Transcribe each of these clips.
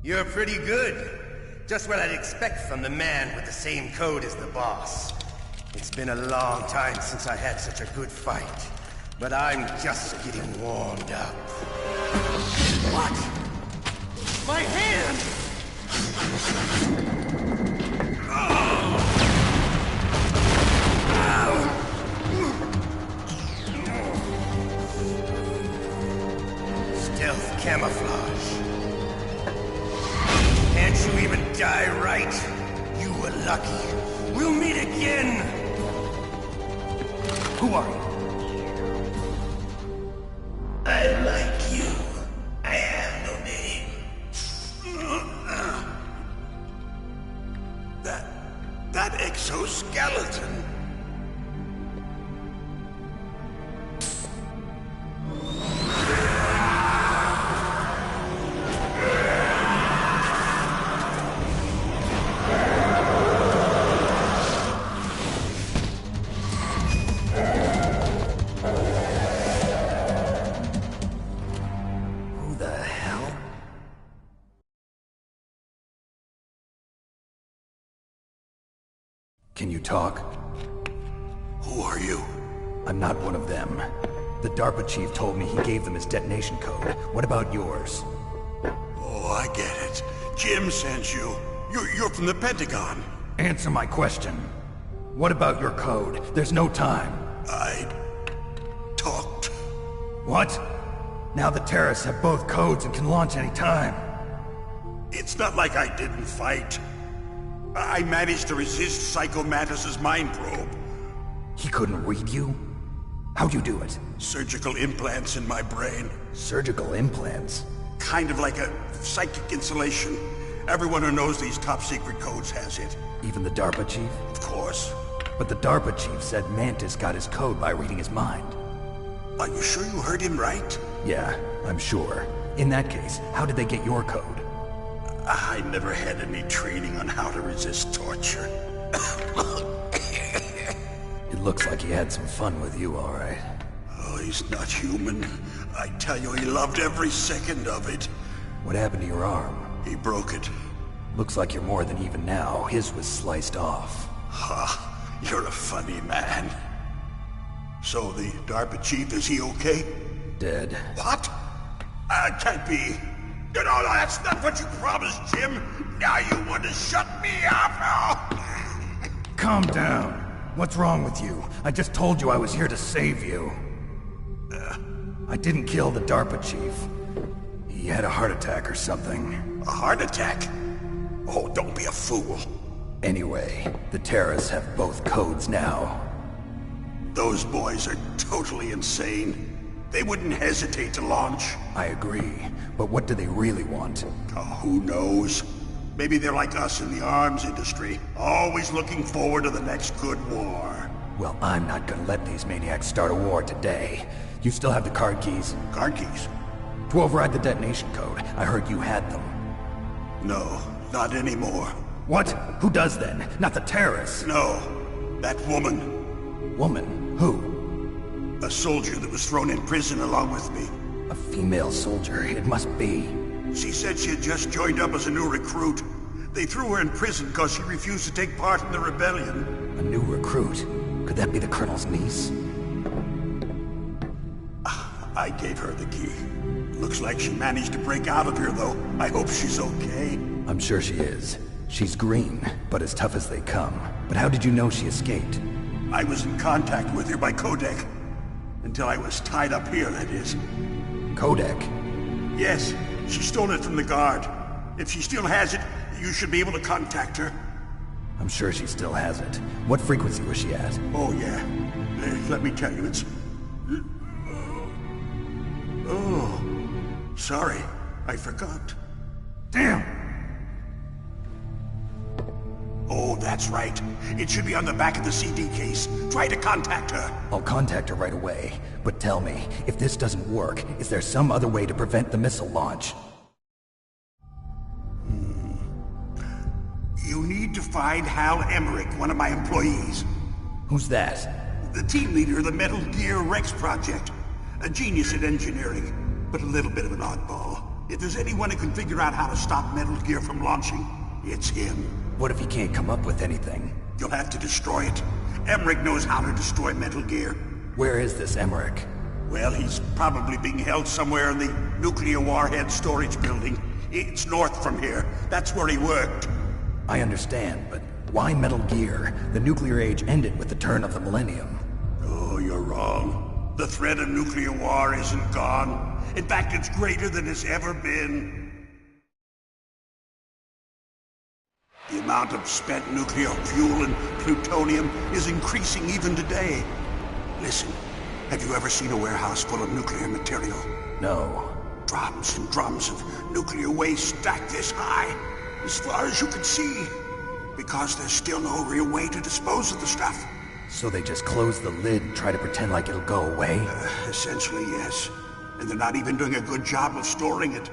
You're pretty good. Just what I'd expect from the man with the same code as the boss. It's been a long time since I had such a good fight, but I'm just getting warmed up. What? My hand! Stealth camouflage. Can't you even die right? You were lucky. We'll meet again! Who are you? I like you. I have no name. That exoskeleton. Can you talk? Who are you? I'm not one of them. The DARPA chief told me he gave them his detonation code. What about yours? Oh, I get it. Jim sent you. You're from the Pentagon. Answer my question. What about your code? There's no time. I talked. What? Now the terrorists have both codes and can launch any time. It's not like I didn't fight. I managed to resist Psycho Mantis's mind probe. He couldn't read you? How'd you do it? Surgical implants in my brain. Surgical implants? Kind of like a psychic insulation. Everyone who knows these top-secret codes has it. Even the DARPA chief? Of course. But the DARPA chief said Mantis got his code by reading his mind. Are you sure you heard him right? Yeah, I'm sure. In that case, how did they get your code? I never had any training on how to resist torture. It looks like he had some fun with you, all right. Oh, he's not human. I tell you, he loved every second of it. What happened to your arm? He broke it. Looks like you're more than even now. His was sliced off. Ha, you're a funny man. So the DARPA chief, is he okay? Dead. What? Can't be. No, that's not what you promised, Jim. Now you want to shut me up? Calm down. What's wrong with you? I just told you I was here to save you. I didn't kill the DARPA chief. He had a heart attack or something. A heart attack? Oh, don't be a fool. Anyway, the terrorists have both codes now. Those boys are totally insane. They wouldn't hesitate to launch. I agree, but what do they really want? Oh, who knows? Maybe they're like us in the arms industry, always looking forward to the next good war. Well, I'm not gonna let these maniacs start a war today. You still have the card keys? Card keys? To override the detonation code. I heard you had them. No, not anymore. What? Who does then? Not the terrorists? No, that woman. Woman? Who? A soldier that was thrown in prison along with me. A female soldier, it must be. She said she had just joined up as a new recruit. They threw her in prison because she refused to take part in the rebellion. A new recruit? Could that be the Colonel's niece? I gave her the key. Looks like she managed to break out of here, though. I hope she's okay. I'm sure she is. She's green, but as tough as they come. But how did you know she escaped? I was in contact with her by codec. Until I was tied up here, that is. Codec? Yes, she stole it from the guard. If she still has it, you should be able to contact her. I'm sure she still has it. What frequency was she at? Oh, yeah. Let me tell you, it's... Oh, sorry. I forgot. Damn! Oh, that's right. It should be on the back of the CD case. Try to contact her. I'll contact her right away. But tell me, if this doesn't work, is there some other way to prevent the missile launch? You need to find Hal Emmerich, one of my employees. Who's that? The team leader of the Metal Gear Rex project. A genius at engineering, but a little bit of an oddball. If there's anyone who can figure out how to stop Metal Gear from launching, it's him. What if he can't come up with anything? You'll have to destroy it. Emmerich knows how to destroy Metal Gear. Where is this Emmerich? Well, he's probably being held somewhere in the nuclear warhead storage building. It's north from here. That's where he worked. I understand, but why Metal Gear? The nuclear age ended with the turn of the millennium. Oh, you're wrong. The threat of nuclear war isn't gone. In fact, it's greater than it's ever been. The amount of spent nuclear fuel and plutonium is increasing even today. Listen, have you ever seen a warehouse full of nuclear material? No. Drums and drums of nuclear waste stacked this high, as far as you can see. Because there's still no real way to dispose of the stuff. So they just close the lid and try to pretend like it'll go away? Essentially, yes. And they're not even doing a good job of storing it.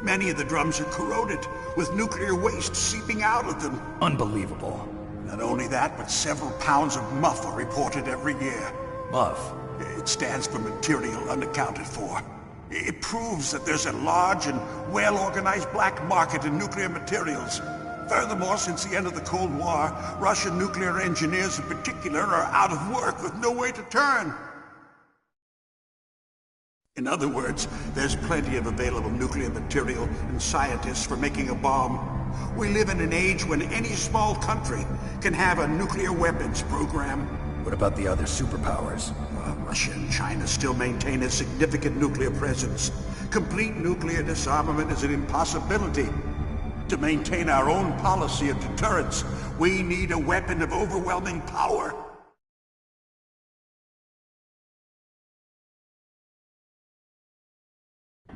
Many of the drums are corroded, with nuclear waste seeping out of them. Unbelievable. Not only that, but several pounds of muff are reported every year. Muff? It stands for material unaccounted for. It proves that there's a large and well-organized black market in nuclear materials. Furthermore, since the end of the Cold War, Russian nuclear engineers in particular are out of work with no way to turn. In other words, there's plenty of available nuclear material and scientists for making a bomb. We live in an age when any small country can have a nuclear weapons program. What about the other superpowers? Russia and China still maintain a significant nuclear presence. Complete nuclear disarmament is an impossibility. To maintain our own policy of deterrence, we need a weapon of overwhelming power.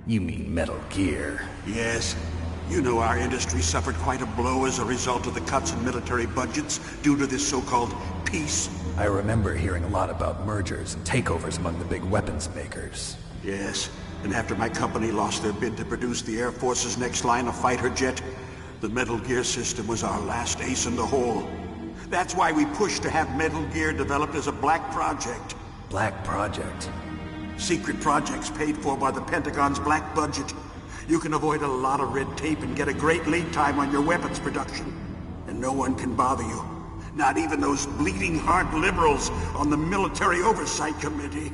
You mean Metal Gear? Yes. You know our industry suffered quite a blow as a result of the cuts in military budgets due to this so-called peace. I remember hearing a lot about mergers and takeovers among the big weapons makers. Yes, and after my company lost their bid to produce the Air Force's next line of fighter jet, the Metal Gear system was our last ace in the hole. That's why we pushed to have Metal Gear developed as a black project. Black project? Secret projects paid for by the Pentagon's black budget. You can avoid a lot of red tape and get a great lead time on your weapons production. And no one can bother you. Not even those bleeding heart liberals on the Military Oversight Committee.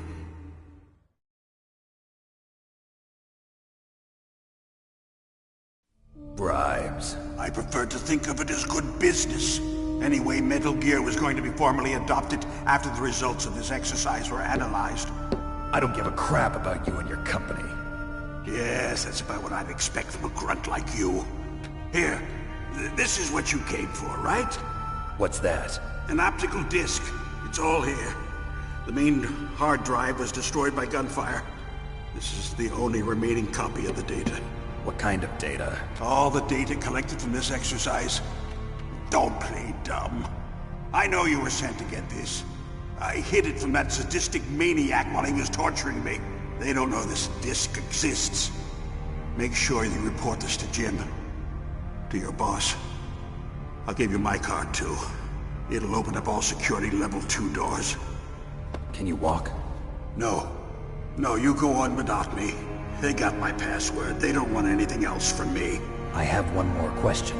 Bribes. I prefer to think of it as good business. Anyway, Metal Gear was going to be formally adopted after the results of this exercise were analyzed. I don't give a crap about you and your company. Yes, that's about what I'd expect from a grunt like you. Here, this is what you came for, right? What's that? An optical disc. It's all here. The main hard drive was destroyed by gunfire. This is the only remaining copy of the data. What kind of data? All the data collected from this exercise. Don't play dumb. I know you were sent to get this. I hid it from that sadistic maniac while he was torturing me. They don't know this disc exists. Make sure you report this to Jim. To your boss. I'll give you my card, too. It'll open up all security level 2 doors. Can you walk? No. No, you go on without me. They got my password. They don't want anything else from me. I have one more question.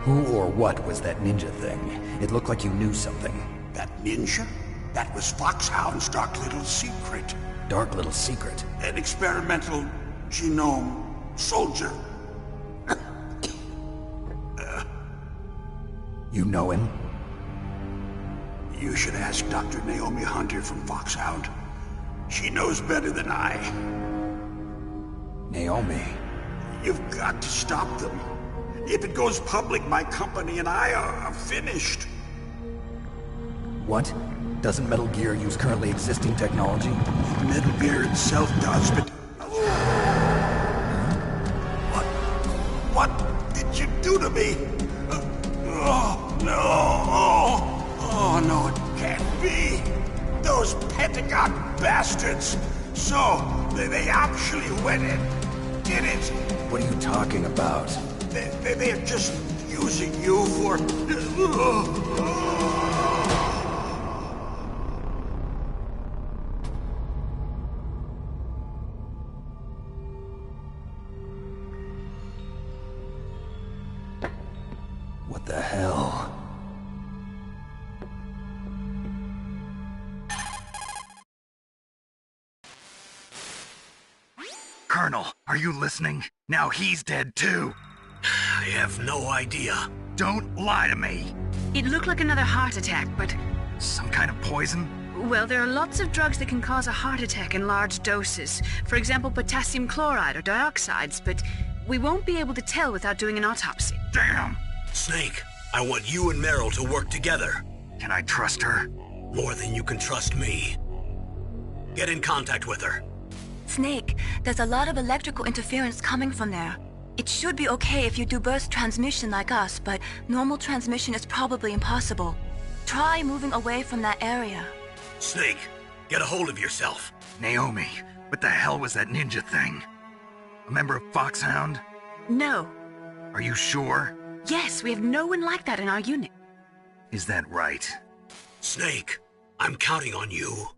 Who or what was that ninja thing? It looked like you knew something. That ninja? That was Foxhound's dark little secret. Dark little secret? An experimental genome soldier. You know him? You should ask Dr. Naomi Hunter from Foxhound. She knows better than I. Naomi? You've got to stop them. If it goes public, my company and I are finished. What? Doesn't Metal Gear use currently existing technology? Metal Gear itself does, but... What did you do to me? Oh, no. Oh, no, it can't be. Those Pentagon bastards. So, they actually went and did it. What are you talking about? They're just using you for... What the hell? Colonel, are you listening? Now he's dead too. I have no idea. Don't lie to me. It looked like another heart attack, but... Some kind of poison? Well, there are lots of drugs that can cause a heart attack in large doses. For example, potassium chloride or dioxides, but we won't be able to tell without doing an autopsy. Damn! Snake, I want you and Meryl to work together. Can I trust her? More than you can trust me. Get in contact with her. Snake, there's a lot of electrical interference coming from there. It should be okay if you do burst transmission like us, but normal transmission is probably impossible. Try moving away from that area. Snake, get a hold of yourself. Naomi, what the hell was that ninja thing? A member of Foxhound? No. Are you sure? Yes, we have no one like that in our unit. Is that right? Snake, I'm counting on you.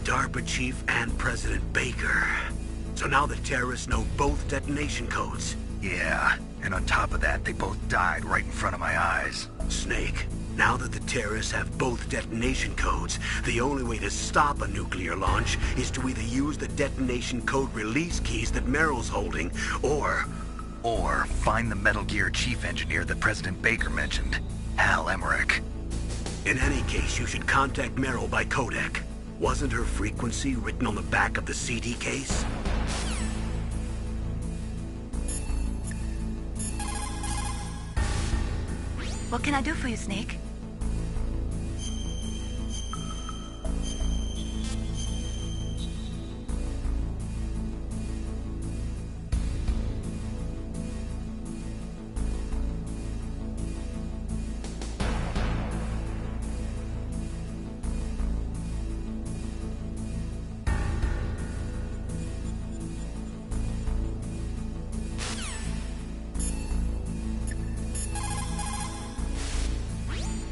DARPA chief and President Baker. So now the terrorists know both detonation codes. Yeah, and on top of that, they both died right in front of my eyes. Snake, now that the terrorists have both detonation codes, the only way to stop a nuclear launch is to either use the detonation code release keys that Meryl's holding, or find the Metal Gear chief engineer that President Baker mentioned, Hal Emmerich. in any case, you should contact Meryl by codec. Wasn't her frequency written on the back of the CD case? What can I do for you, Snake?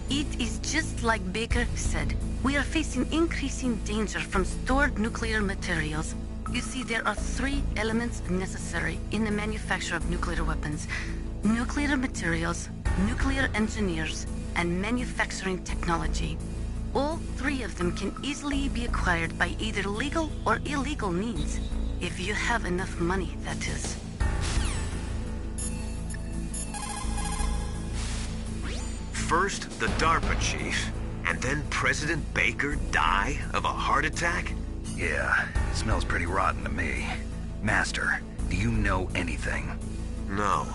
It is just like Baker said. We are facing increasing danger from stored nuclear materials. You see, there are 3 elements necessary in the manufacture of nuclear weapons: nuclear materials, nuclear engineers, and manufacturing technology. All 3 of them can easily be acquired by either legal or illegal means. If you have enough money, that is. First, the DARPA chief, and then President Baker die of a heart attack? Yeah, smells pretty rotten to me. Master, do you know anything? No.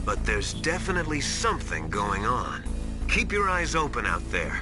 But there's definitely something going on. Keep your eyes open out there.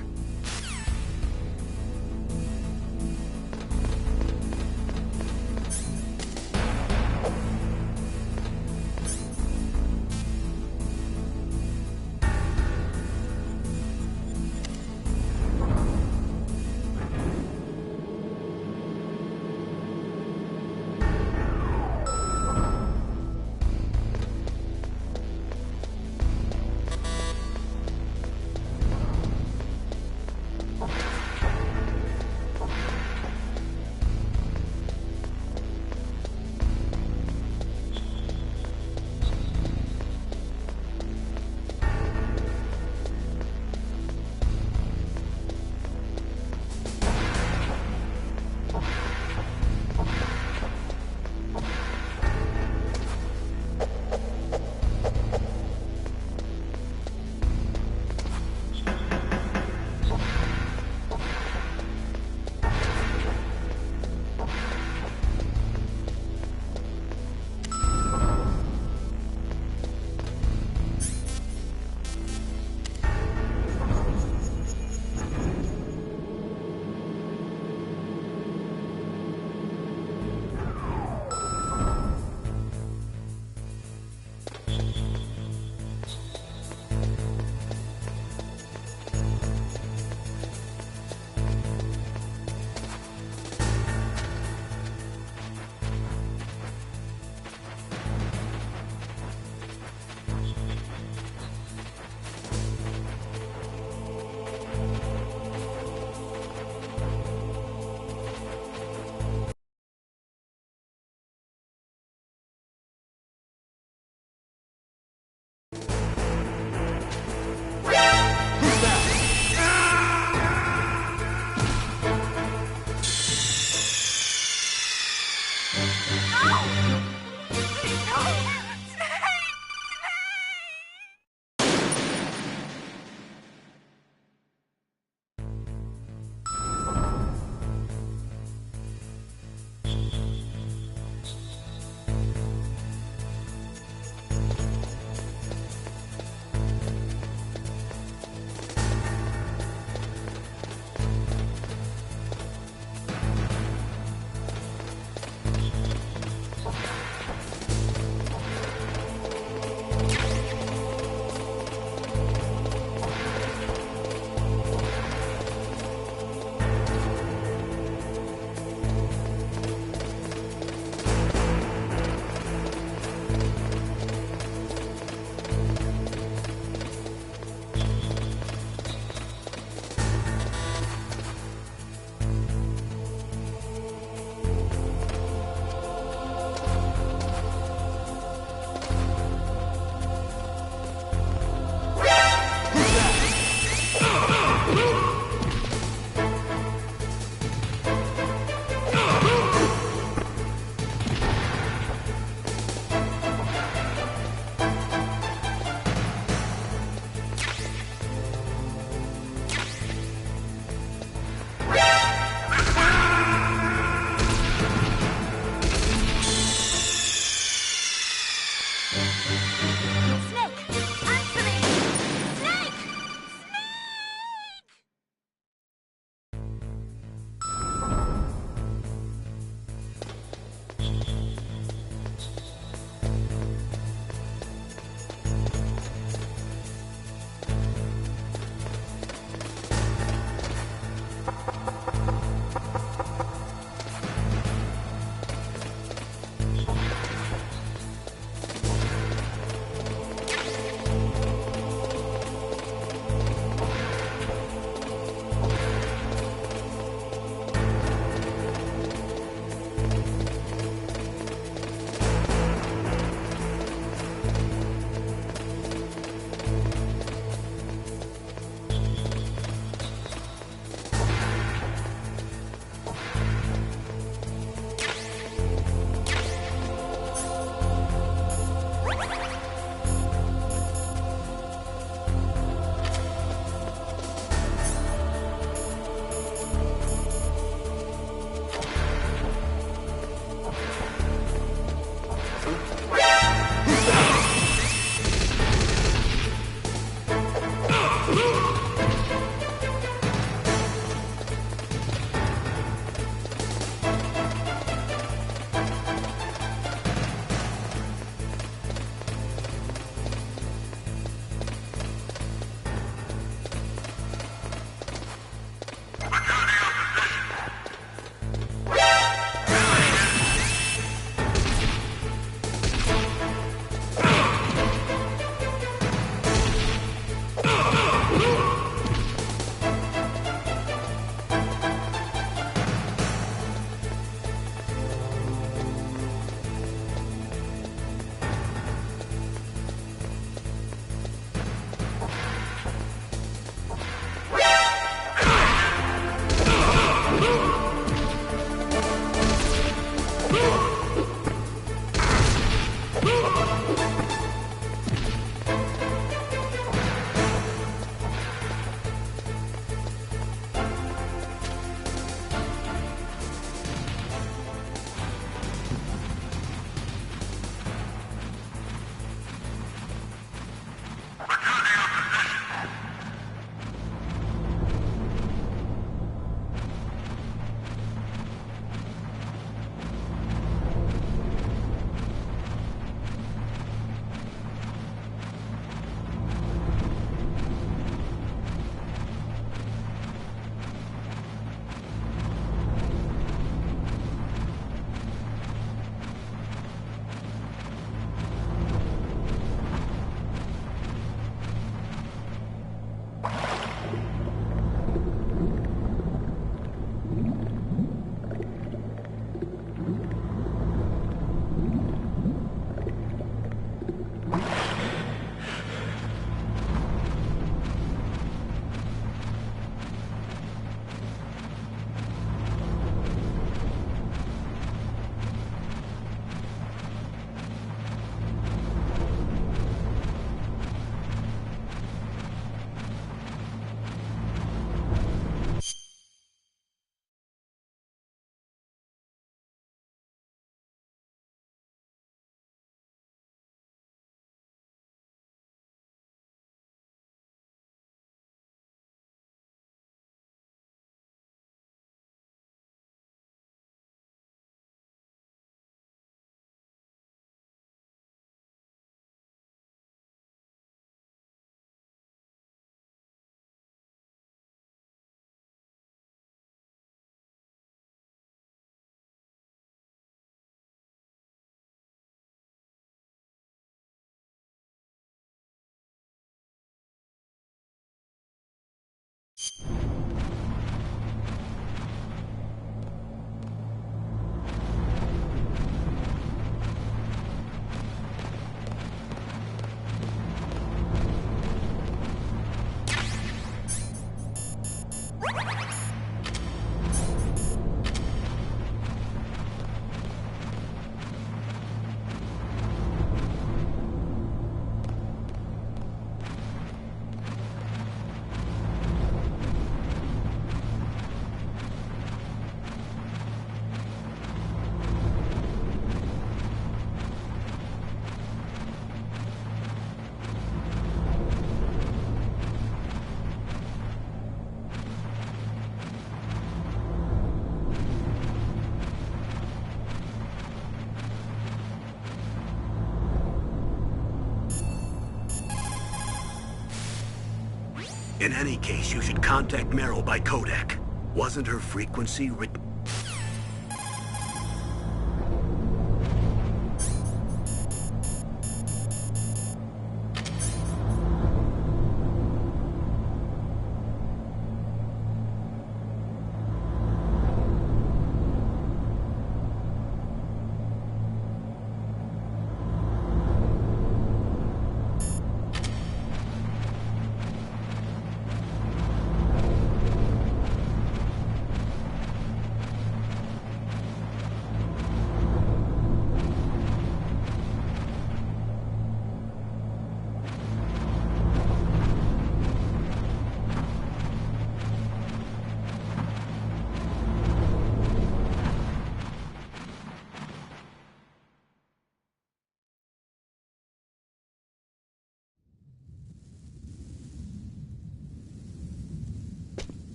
In any case, you should contact Meryl by codec. Wasn't her frequency written?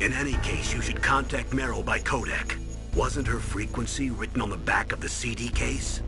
In any case, you should contact Meryl by codec. Wasn't her frequency written on the back of the CD case?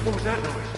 What was that noise?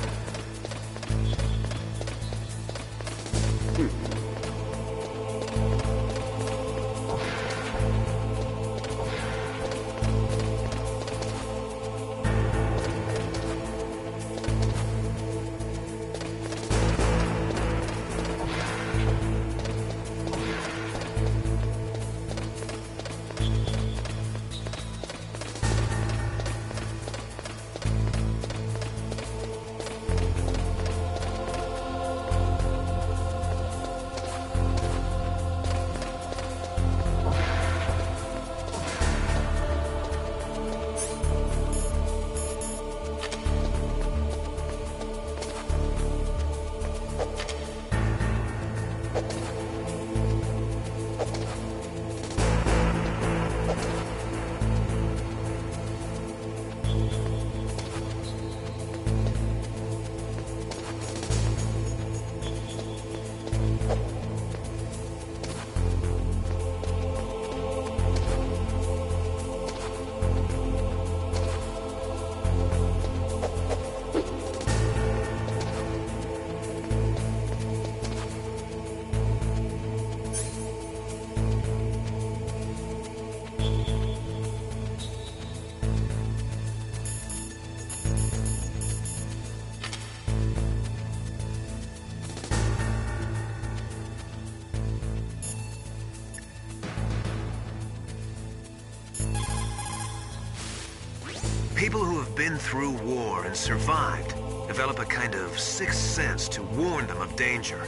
People who have been through war and survived develop a kind of sixth sense to warn them of danger.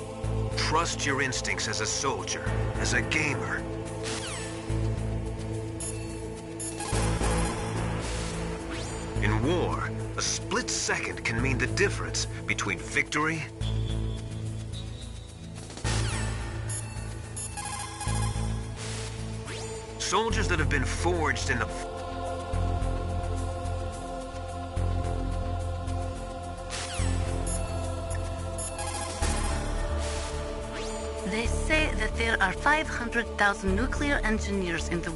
Trust your instincts as a soldier, as a gamer. In war, a split second can mean the difference between victory . Soldiers that have been forged in the... They say that there are 500,000 nuclear engineers in the...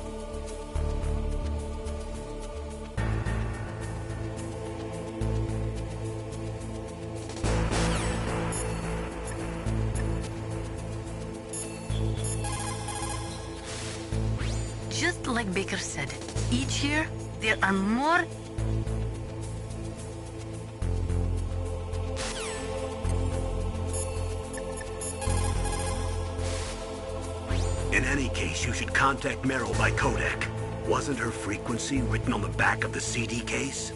Just like Baker said, each year there are more... In any case, you should contact Meryl by codec. Wasn't her frequency written on the back of the CD case?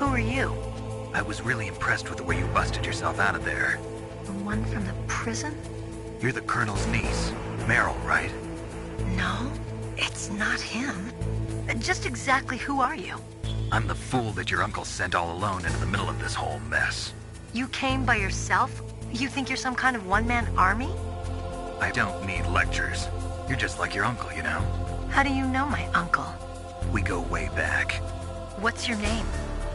Who are you? I was really impressed with the way you busted yourself out of there. The one from the prison? You're the Colonel's niece, Meryl, right? No, it's not him. Just exactly who are you? I'm the fool that your uncle sent all alone into the middle of this whole mess. You came by yourself? You think you're some kind of one-man army? I don't need lectures. You're just like your uncle, you know? How do you know my uncle? We go way back. What's your name?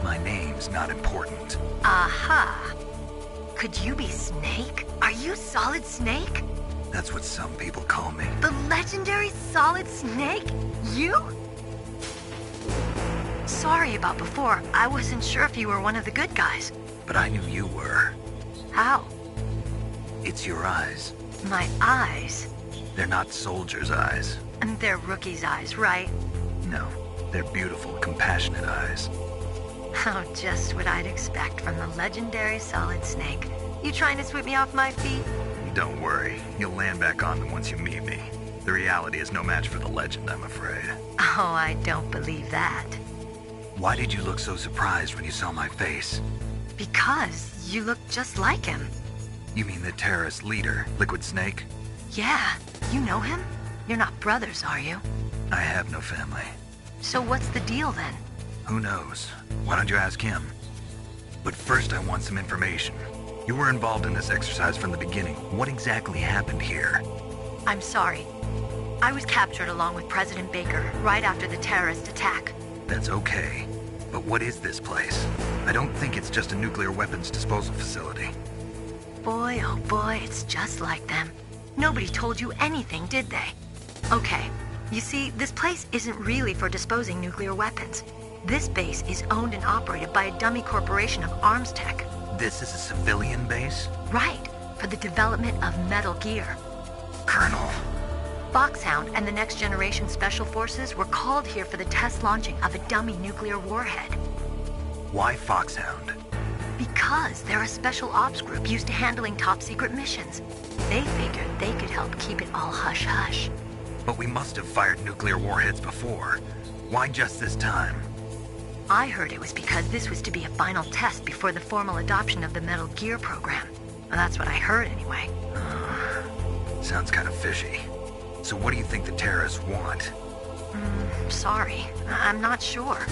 My name's not important. Aha! Could you be Snake? Are you Solid Snake? That's what some people call me. The legendary Solid Snake? You? Sorry about before. I wasn't sure if you were one of the good guys. But I knew you were. How? It's your eyes. My eyes? They're not soldiers' eyes. And they're rookies' eyes, right? No, they're beautiful, compassionate eyes. Oh, just what I'd expect from the legendary Solid Snake. You trying to sweep me off my feet? Don't worry, you'll land back on them once you meet me. The reality is no match for the legend, I'm afraid. Oh, I don't believe that. Why did you look so surprised when you saw my face? Because you look just like him. You mean the terrorist leader, Liquid Snake? Yeah, you know him? You're not brothers, are you? I have no family. So what's the deal then? Who knows? Why don't you ask him? But first I want some information. You were involved in this exercise from the beginning. What exactly happened here? I'm sorry. I was captured along with President Baker right after the terrorist attack. That's okay. But what is this place? I don't think it's just a nuclear weapons disposal facility. Boy, oh boy, it's just like them. Nobody told you anything, did they? Okay, you see, this place isn't really for disposing nuclear weapons. This base is owned and operated by a dummy corporation of arms tech. This is a civilian base? Right, for the development of Metal Gear. Colonel. Foxhound and the Next Generation Special Forces were called here for the test launching of a dummy nuclear warhead. Why Foxhound? Because they're a special ops group used to handling top-secret missions. They figured they could help keep it all hush-hush. But we must have fired nuclear warheads before. Why just this time? I heard it was because this was to be a final test before the formal adoption of the Metal Gear program. Well, that's what I heard anyway. Sounds kind of fishy. So what do you think the terrorists want? Sorry, I'm not sure.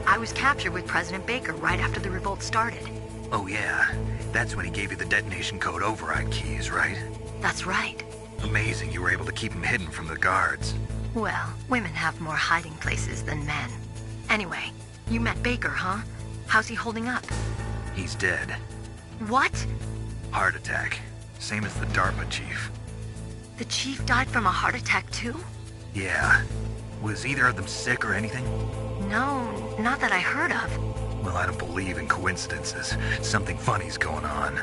I was captured with President Baker right after the revolt started. Oh yeah, that's when he gave you the detonation code override keys, right? That's right. Amazing you were able to keep him hidden from the guards. Well, women have more hiding places than men. Anyway, you met Baker, huh? How's he holding up? He's dead. What? Heart attack. Same as the DARPA chief. The chief died from a heart attack too? Yeah. Was either of them sick or anything? No, not that I heard of. Well, I don't believe in coincidences. Something funny's going on.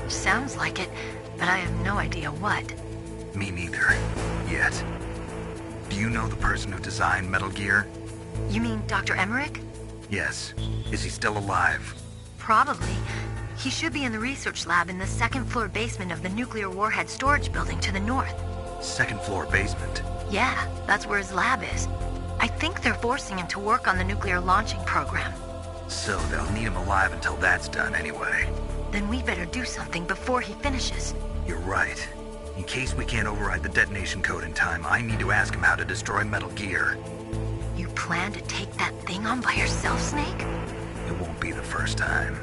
Sounds like it, but I have no idea what. Me neither. Yet. Do you know the person who designed Metal Gear? You mean Dr. Emmerich? Yes. Is he still alive? Probably. He should be in the research lab in the second-floor basement of the nuclear warhead storage building to the north. Second floor basement? Yeah, that's where his lab is. I think they're forcing him to work on the nuclear launching program. So they'll need him alive until that's done anyway. Then we better do something before he finishes. You're right. In case we can't override the detonation code in time, I need to ask him how to destroy Metal Gear. You plan to take that thing on by yourself, Snake? It won't be the first time.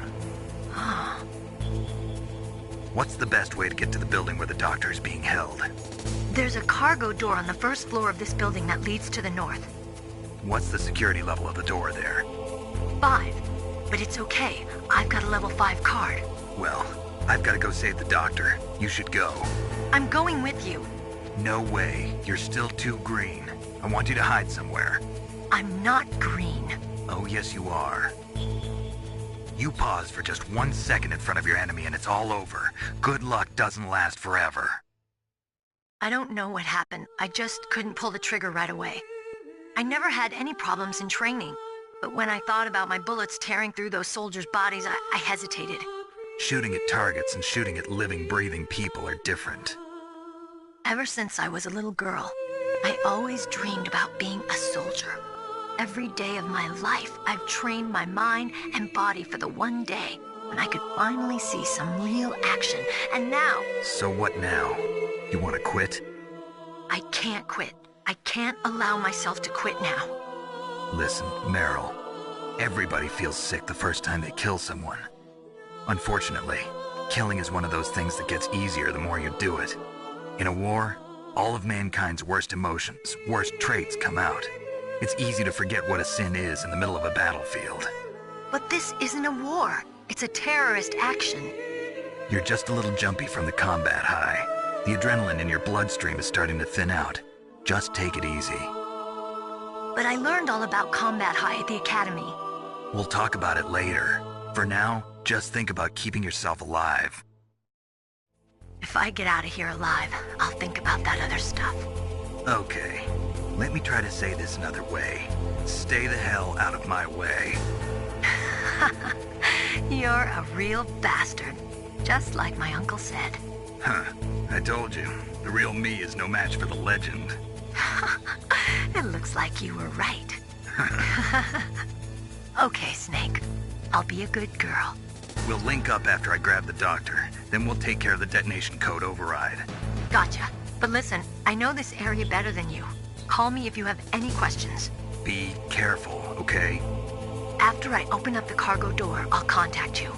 What's the best way to get to the building where the doctor is being held? There's a cargo door on the first floor of this building that leads to the north. What's the security level of the door there? 5. But it's okay. I've got a level 5 card. Well, I've got to go save the doctor. You should go. I'm going with you. No way. You're still too green. I want you to hide somewhere. I'm not green. Oh, yes, you are. You pause for just 1 second in front of your enemy and it's all over. Good luck doesn't last forever. I don't know what happened. I just couldn't pull the trigger right away. I never had any problems in training. But when I thought about my bullets tearing through those soldiers' bodies, I hesitated. Shooting at targets and shooting at living, breathing people are different. Ever since I was a little girl, I always dreamed about being a soldier. every day of my life, I've trained my mind and body for the one day when I could finally see some real action. And now... So what now? You want to quit? I can't quit. I can't allow myself to quit now. Listen, Meryl. Everybody feels sick the first time they kill someone. Unfortunately, killing is one of those things that gets easier the more you do it. In a war, all of mankind's worst emotions, worst traits come out. It's easy to forget what a sin is in the middle of a battlefield. But this isn't a war. It's a terrorist action. You're just a little jumpy from the combat high. The adrenaline in your bloodstream is starting to thin out. Just take it easy. But I learned all about combat high at the academy. We'll talk about it later. For now, just think about keeping yourself alive. If I get out of here alive, I'll think about that other stuff. Okay. Let me try to say this another way. Stay the hell out of my way. You're a real bastard. Just like my uncle said. Huh. I told you. The real me is no match for the legend. It looks like you were right. Okay, Snake. I'll be a good girl. We'll link up after I grab the doctor. Then we'll take care of the detonation code override. Gotcha. But listen, I know this area better than you. Call me if you have any questions. Be careful, okay? After I open up the cargo door, I'll contact you.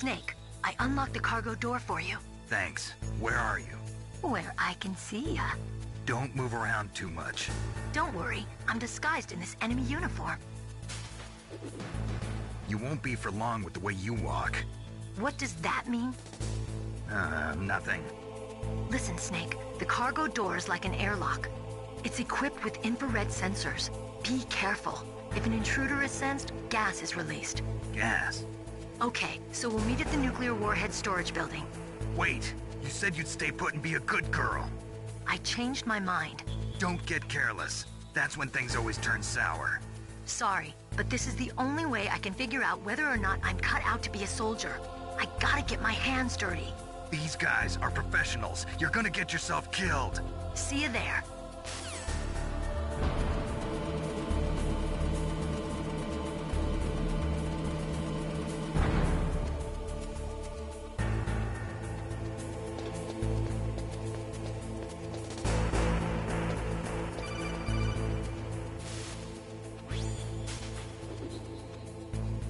Snake, I unlocked the cargo door for you. Thanks. Where are you? Where I can see ya. Don't move around too much. Don't worry, I'm disguised in this enemy uniform. You won't be for long with the way you walk. What does that mean? Nothing. Listen, Snake, the cargo door is like an airlock. It's equipped with infrared sensors. Be careful. If an intruder is sensed, gas is released. Gas? Okay, so we'll meet at the nuclear warhead storage building. Wait! You said you'd stay put and be a good girl. I changed my mind. Don't get careless. That's when things always turn sour. Sorry, but this is the only way I can figure out whether or not I'm cut out to be a soldier. I gotta get my hands dirty. These guys are professionals. You're gonna get yourself killed. See you there.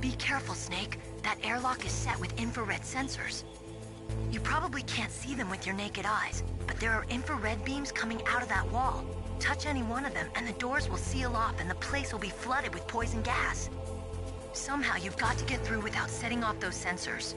Be careful, Snake. That airlock is set with infrared sensors. You probably can't see them with your naked eyes, but there are infrared beams coming out of that wall. Touch any one of them and the doors will seal off and the place will be flooded with poison gas. Somehow you've got to get through without setting off those sensors.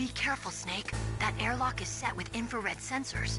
Be careful, Snake. That airlock is set with infrared sensors.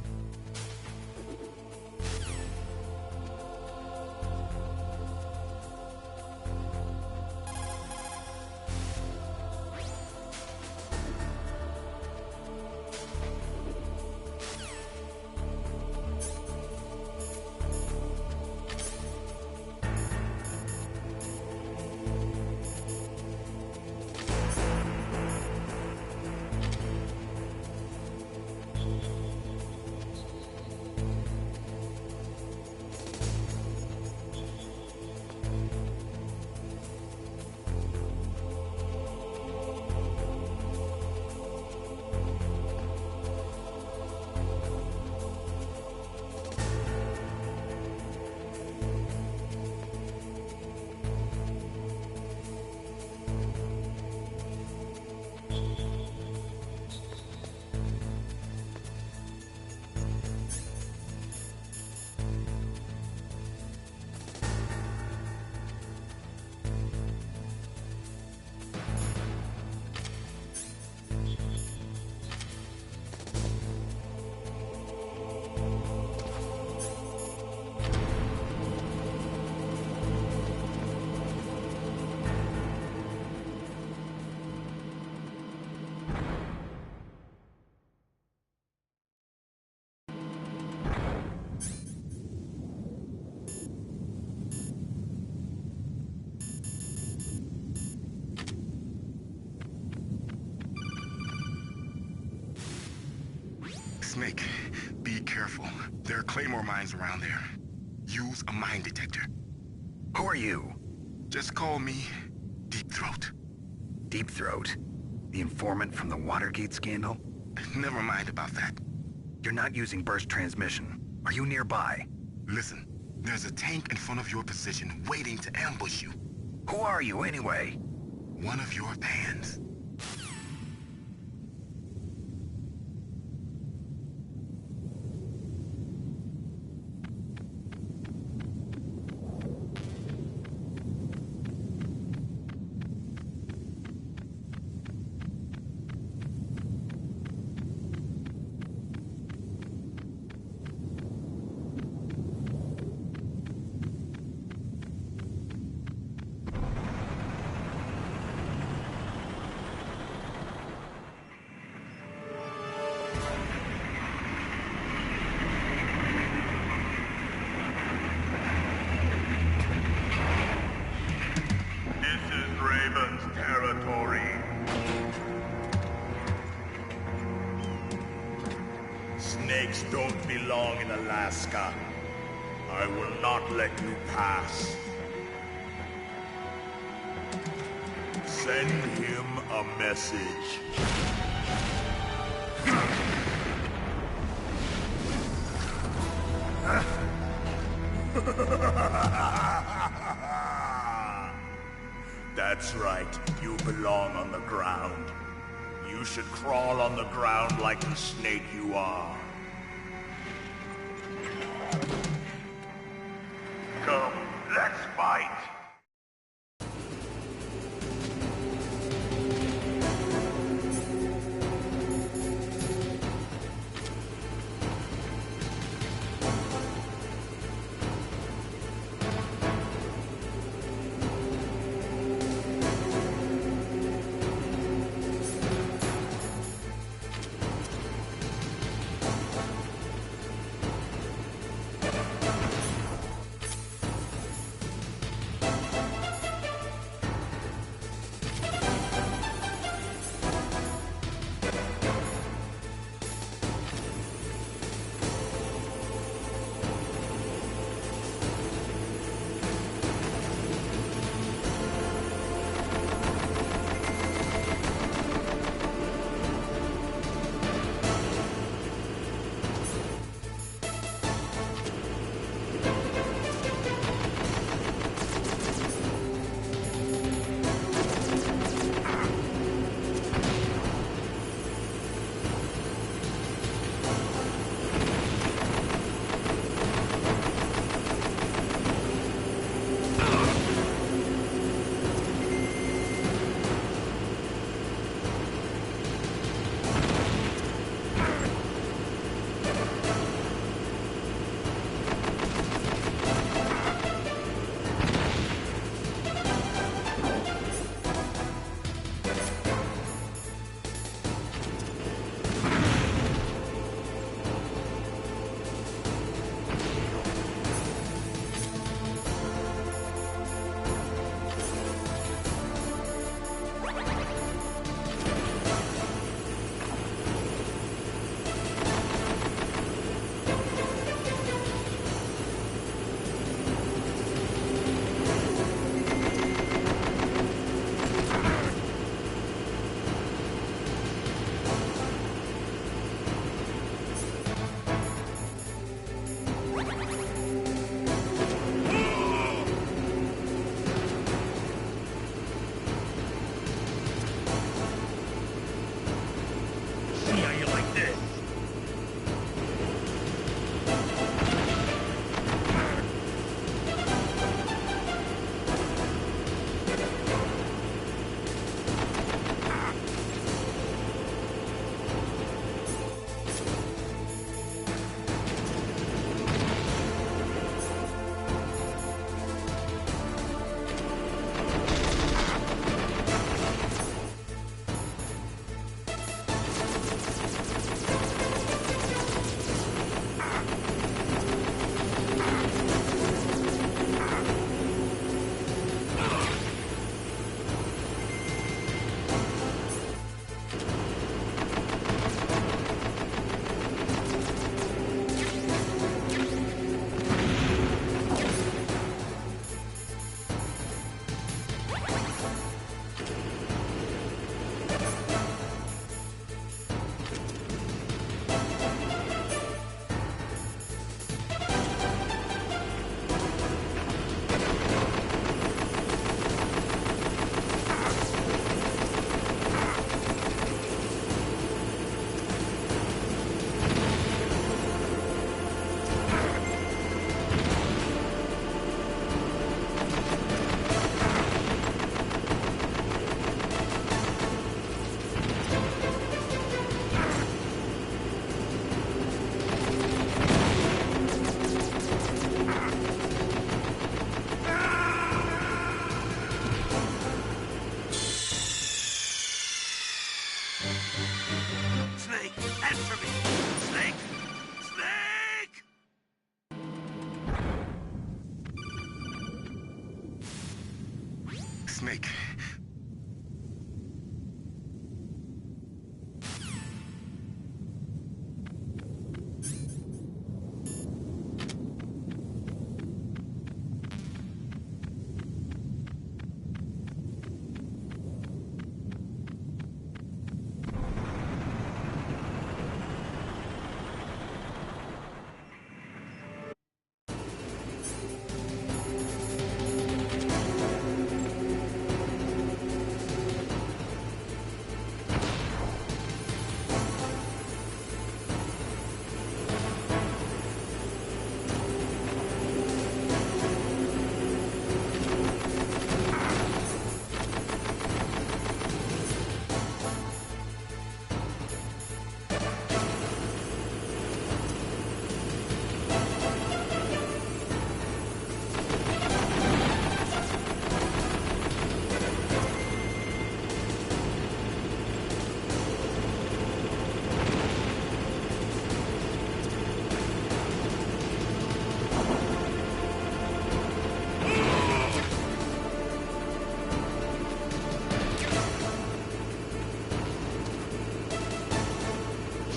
claymore mines around there. Use a mine detector. Who are you? Just call me Deep Throat. Deep Throat? The informant from the Watergate scandal? Never mind about that. You're not using burst transmission. Are you nearby? Listen, there's a tank in front of your position waiting to ambush you. Who are you, anyway? One of your fans. Snakes don't belong in Alaska. I will not let you pass. Send him a message. That's right. You belong on the ground. You should crawl on the ground like the snake you are. Come, let's fight! Snake.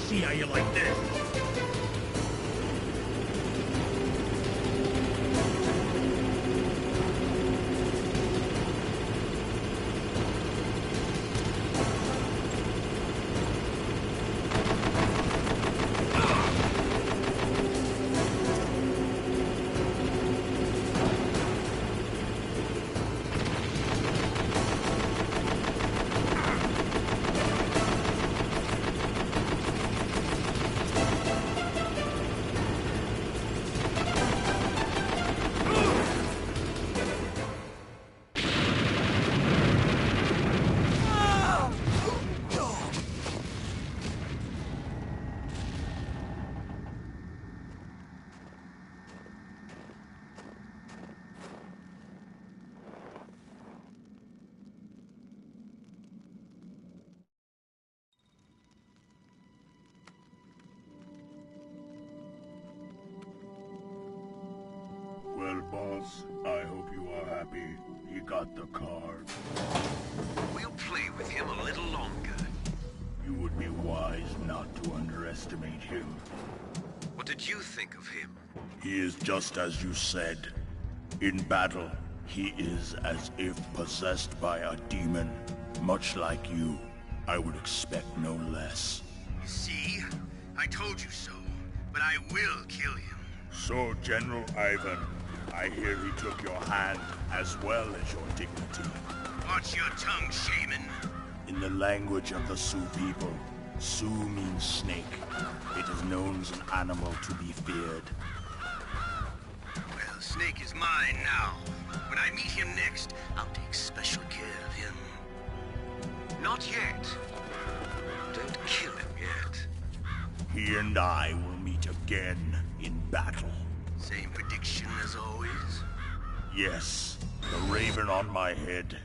See how you like this? Well, boss, I hope you are happy. He got the card. We'll play with him a little longer. You would be wise not to underestimate him. What did you think of him? He is just as you said. In battle, he is as if possessed by a demon. Much like you, I would expect no less. See? I told you so. But I will kill him. So, General Ivan, I hear he took your hand as well as your dignity. Watch your tongue, shaman. In the language of the Sioux people, Sioux means snake. It is known as an animal to be feared. Well, Snake is mine now. When I meet him next, I'll take special care of him. Not yet. Don't kill him yet. He and I will meet again in battle. Same prediction as always? Yes, the raven on my head.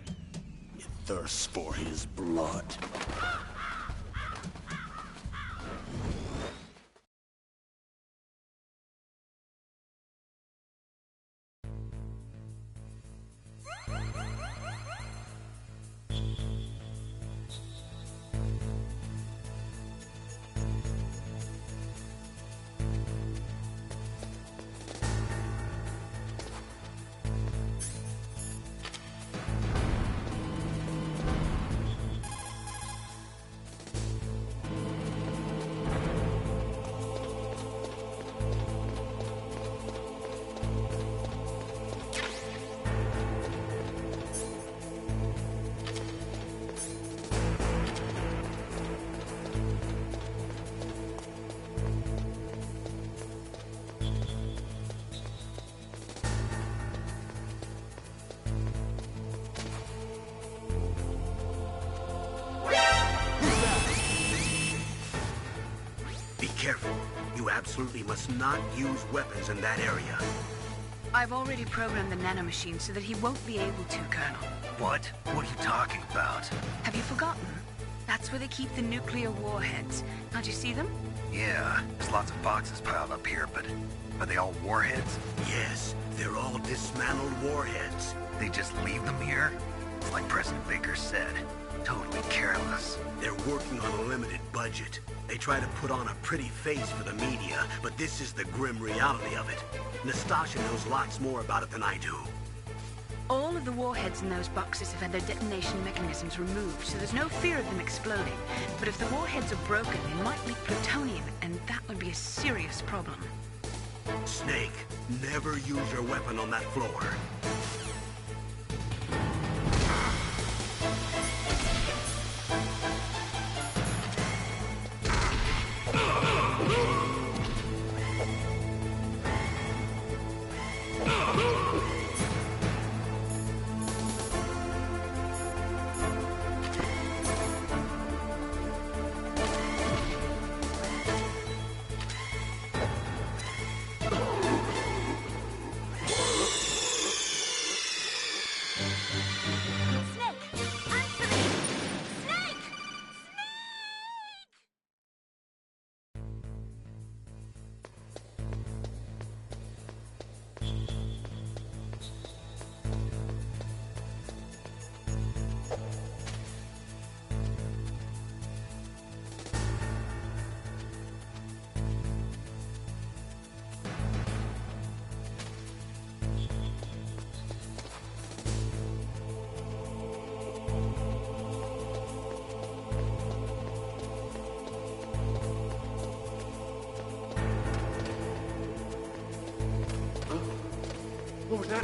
It thirsts for his blood. Careful. You absolutely must not use weapons in that area. I've already programmed the nanomachine so that he won't be able to, Colonel. What? What are you talking about? Have you forgotten? That's where they keep the nuclear warheads. Can't you see them? Yeah, there's lots of boxes piled up here, but are they all warheads? Yes, they're all dismantled warheads. They just leave them here? Like President Baker said, totally careless. They're working on a limited budget. They try to put on a pretty face for the media, but this is the grim reality of it. Nastasha knows lots more about it than I do. All of the warheads in those boxes have had their detonation mechanisms removed, so there's no fear of them exploding. But if the warheads are broken, they might leak plutonium, and that would be a serious problem. Snake, never use your weapon on that floor. What was that?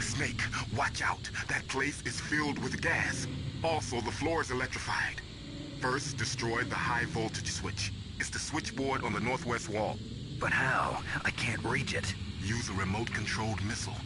Snake, watch out. That place is filled with gas. Also, the floor is electrified. First, destroy the high voltage switch. It's the switchboard on the northwest wall. But how? I can't reach it. Use a remote-controlled missile.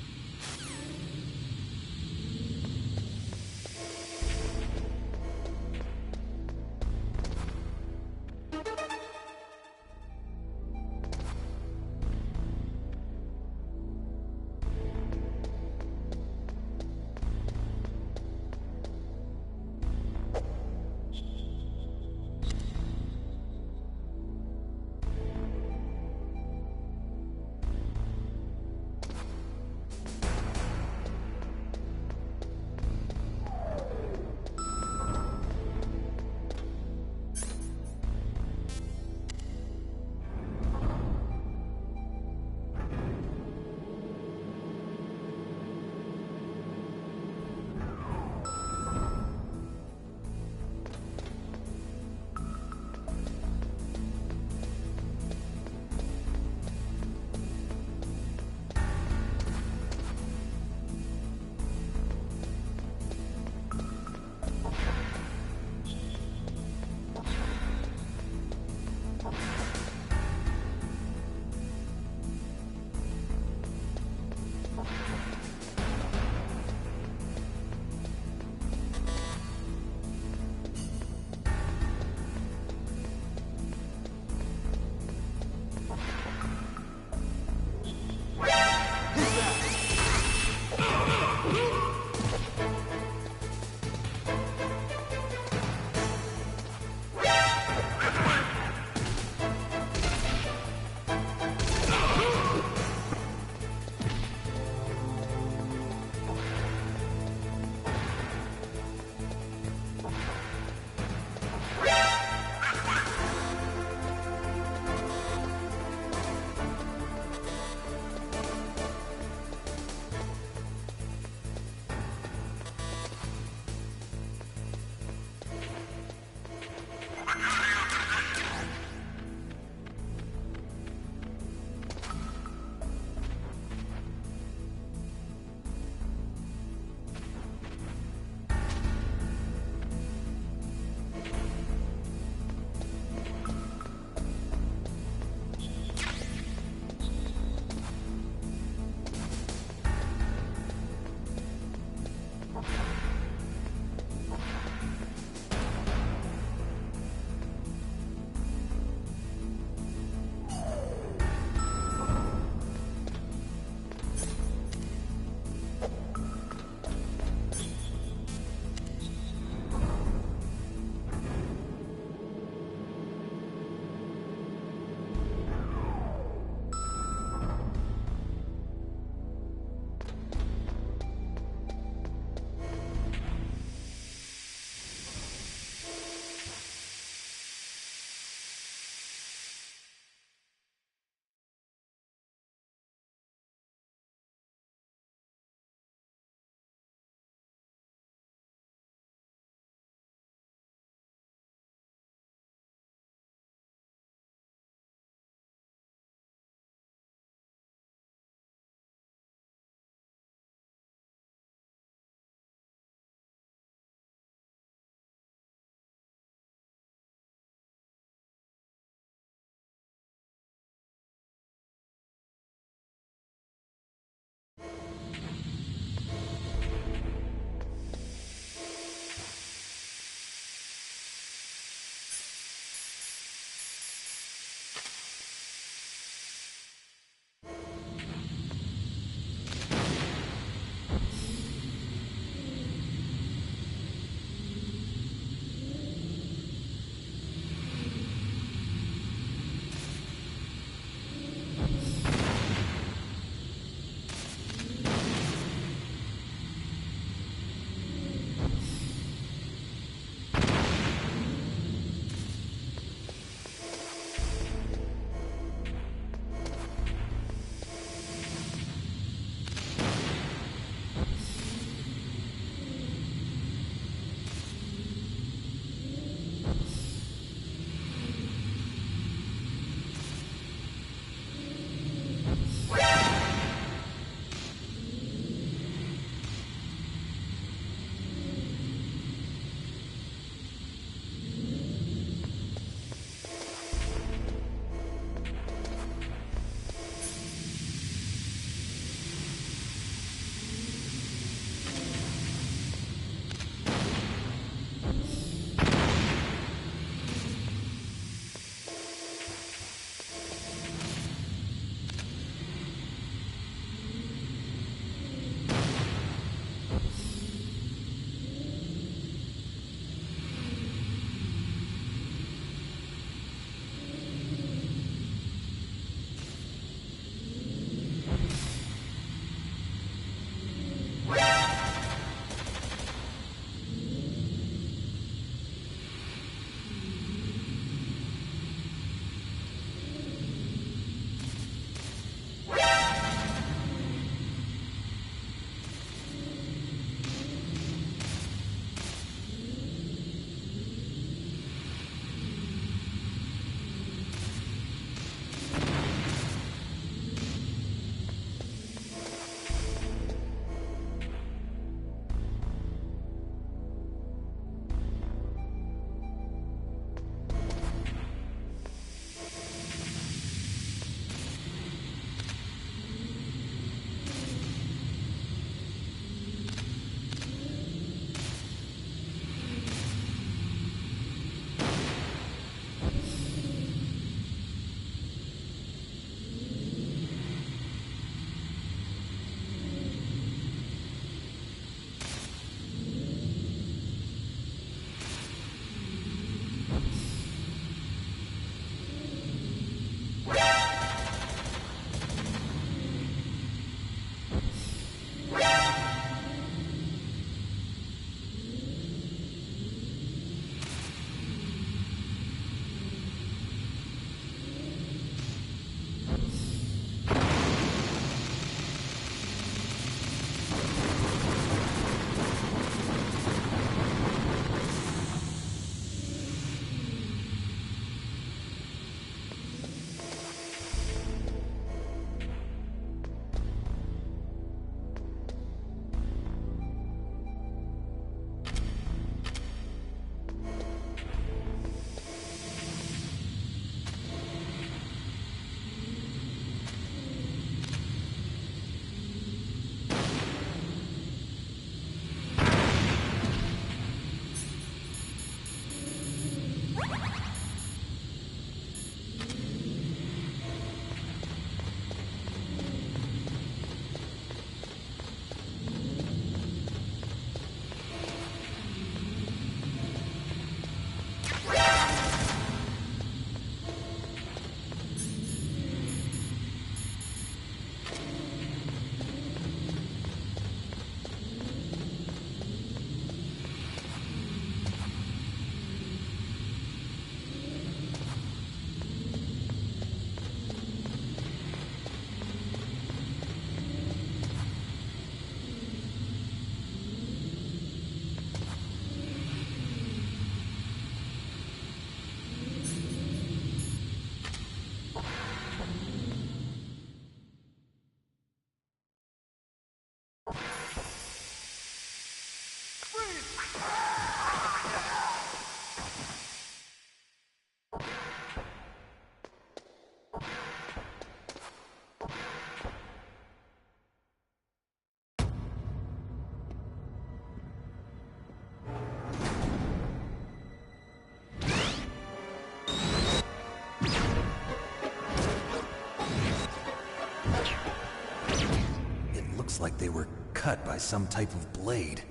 Looks like they were cut by some type of blade.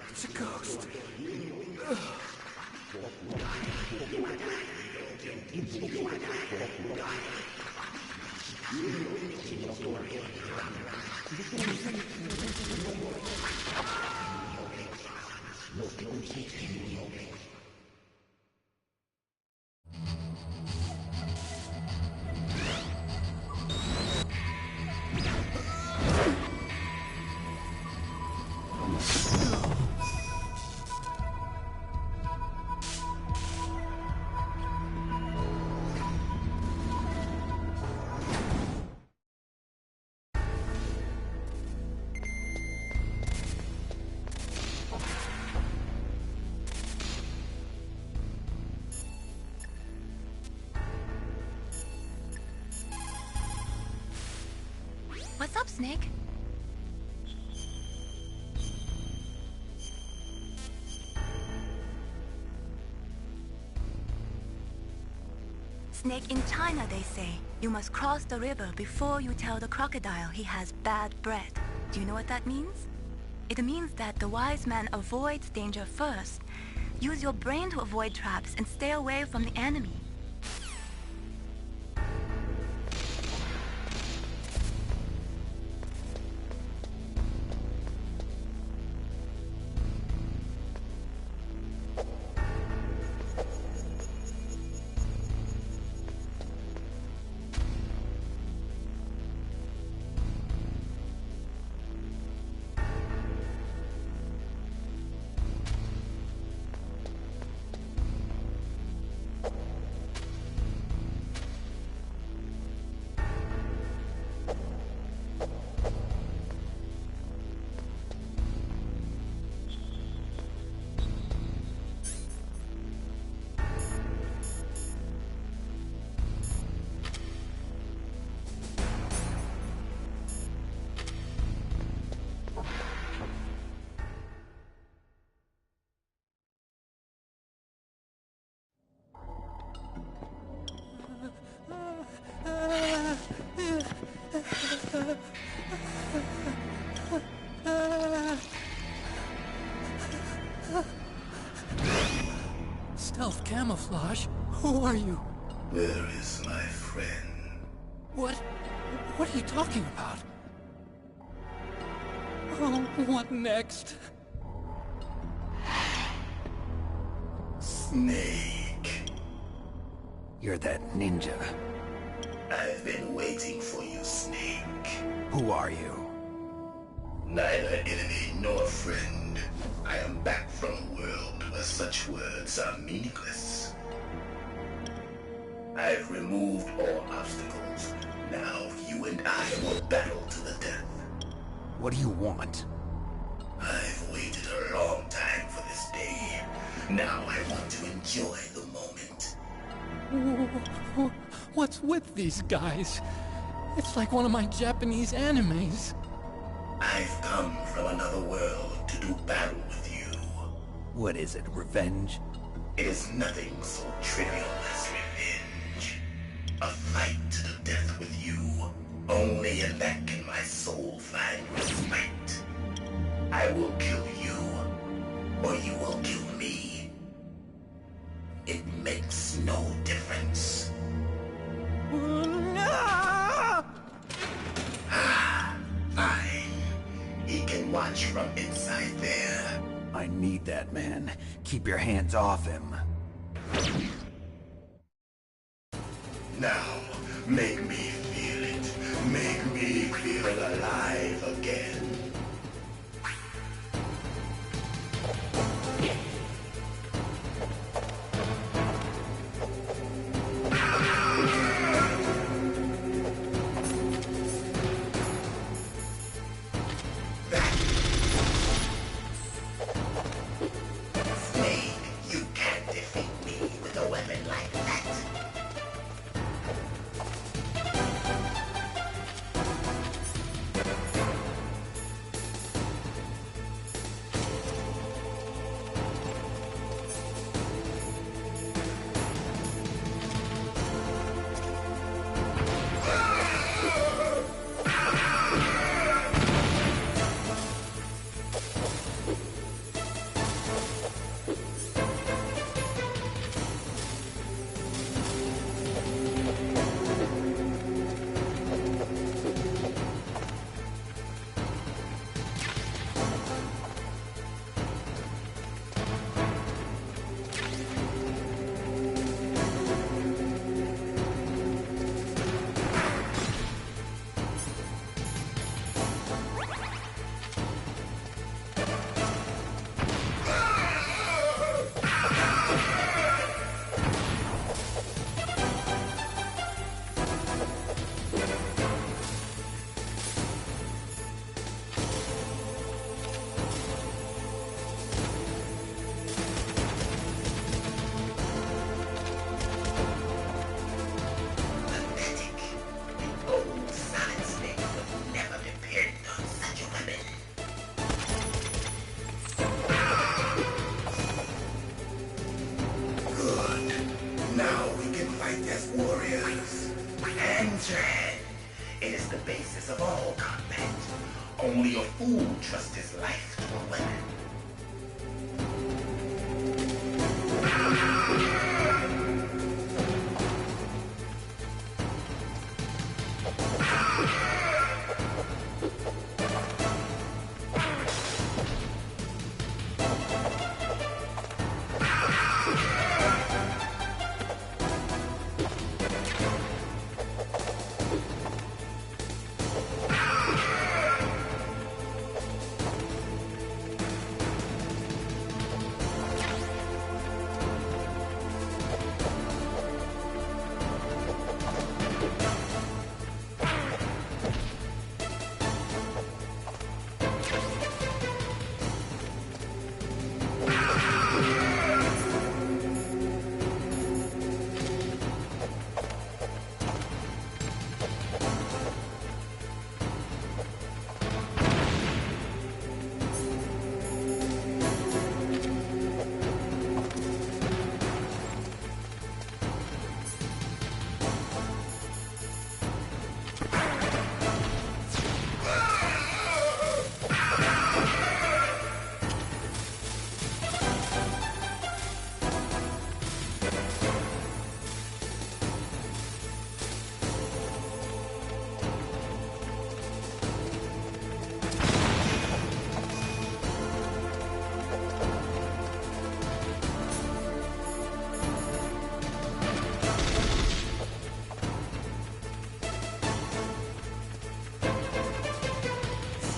It's a ghost. What's up, Snake? Snake, in China they say, you must cross the river before you tell the crocodile he has bad breath. Do you know what that means? It means that the wise man avoids danger first. Use your brain to avoid traps and stay away from the enemy. Stealth camouflage? Who are you? Where is my friend? What are you talking about? Oh, what next? Snake. You're that ninja. I've been waiting for you, Snake. Who are you? Neither enemy nor friend. I am back from a world where such words are meaningless. I've removed all obstacles. Now you and I will battle to the death. What do you want? I've waited a long time for this day. Now I want to enjoy the moment. What's with these guys? It's like one of my Japanese animes. I've come from another world to do battle with you. What is it, revenge? It is nothing so trivial as revenge. A fight to the death with you. Only in that can my soul find respite. I will kill you, or you will kill me. It makes no difference. Fine. He can watch from inside there. I need that man. Keep your hands off him. Now, make me feel it. Make me feel alive again. Use your hand. It is the basis of all combat. Only a fool trusts his life to a weapon.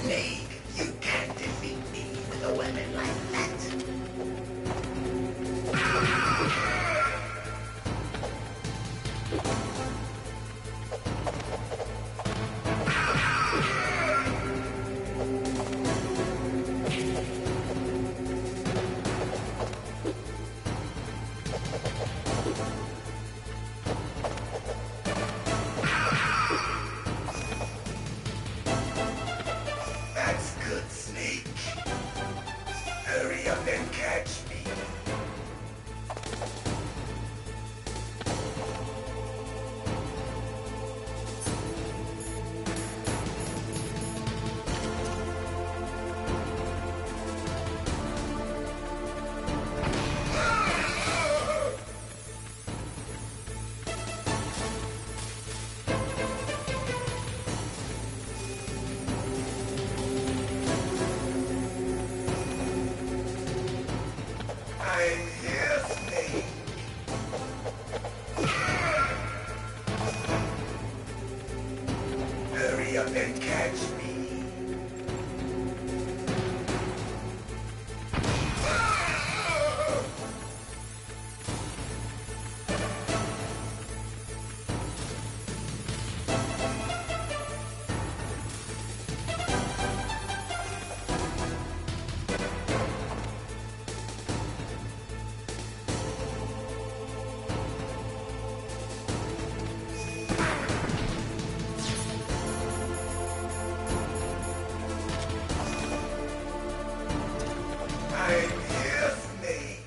Snake, you can't defeat me with a weapon like that. That's good, Snake. Hurry up and catch me. I'm here, Snake. Hurry up and catch me. I'm here, Snake.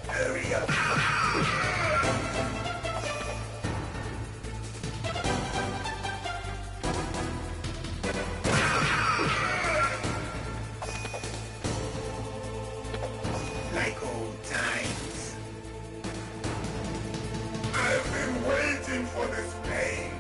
Hurry up. Like old times. I've been waiting for this pain.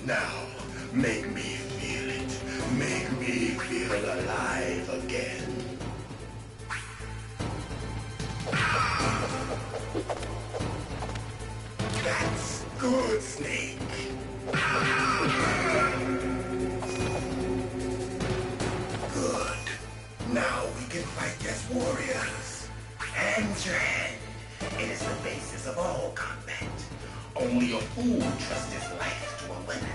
Now, make me feel it. Make me feel alive again. That's good, Snake. Good. Now we can fight as warriors. Hands your hand. It is the basis of all combat. Only a fool trusts his life to a weapon.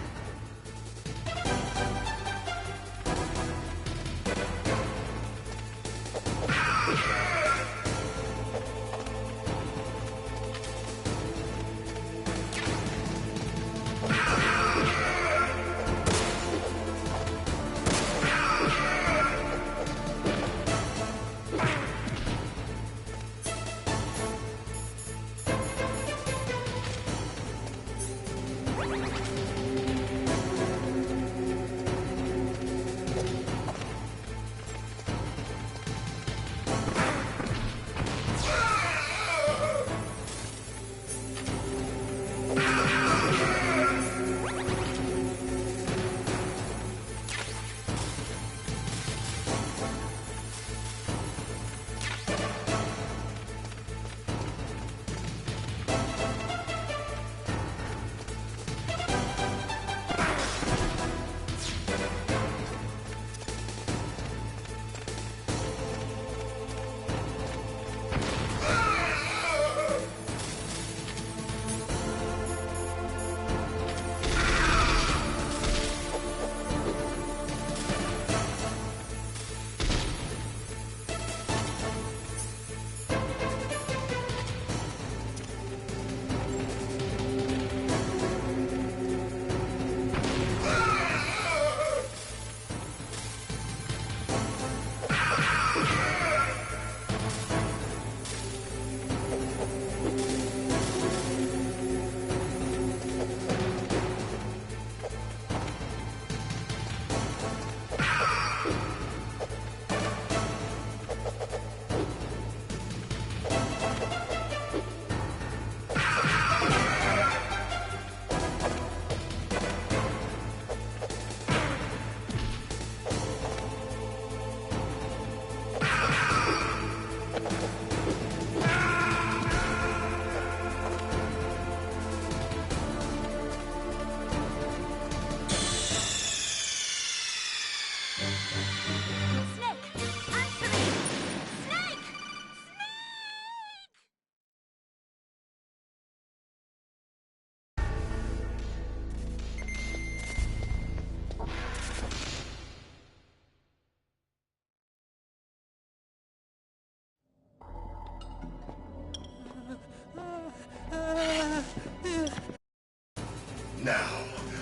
Now,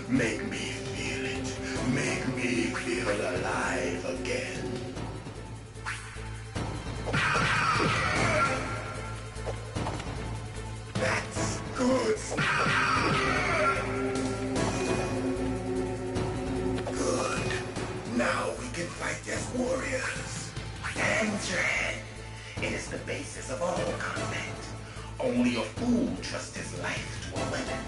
make me feel it. Make me feel alive again. That's good. Good. Now we can fight as warriors. Hands your head. It is the basis of all combat. Only a fool trusts his life to a weapon.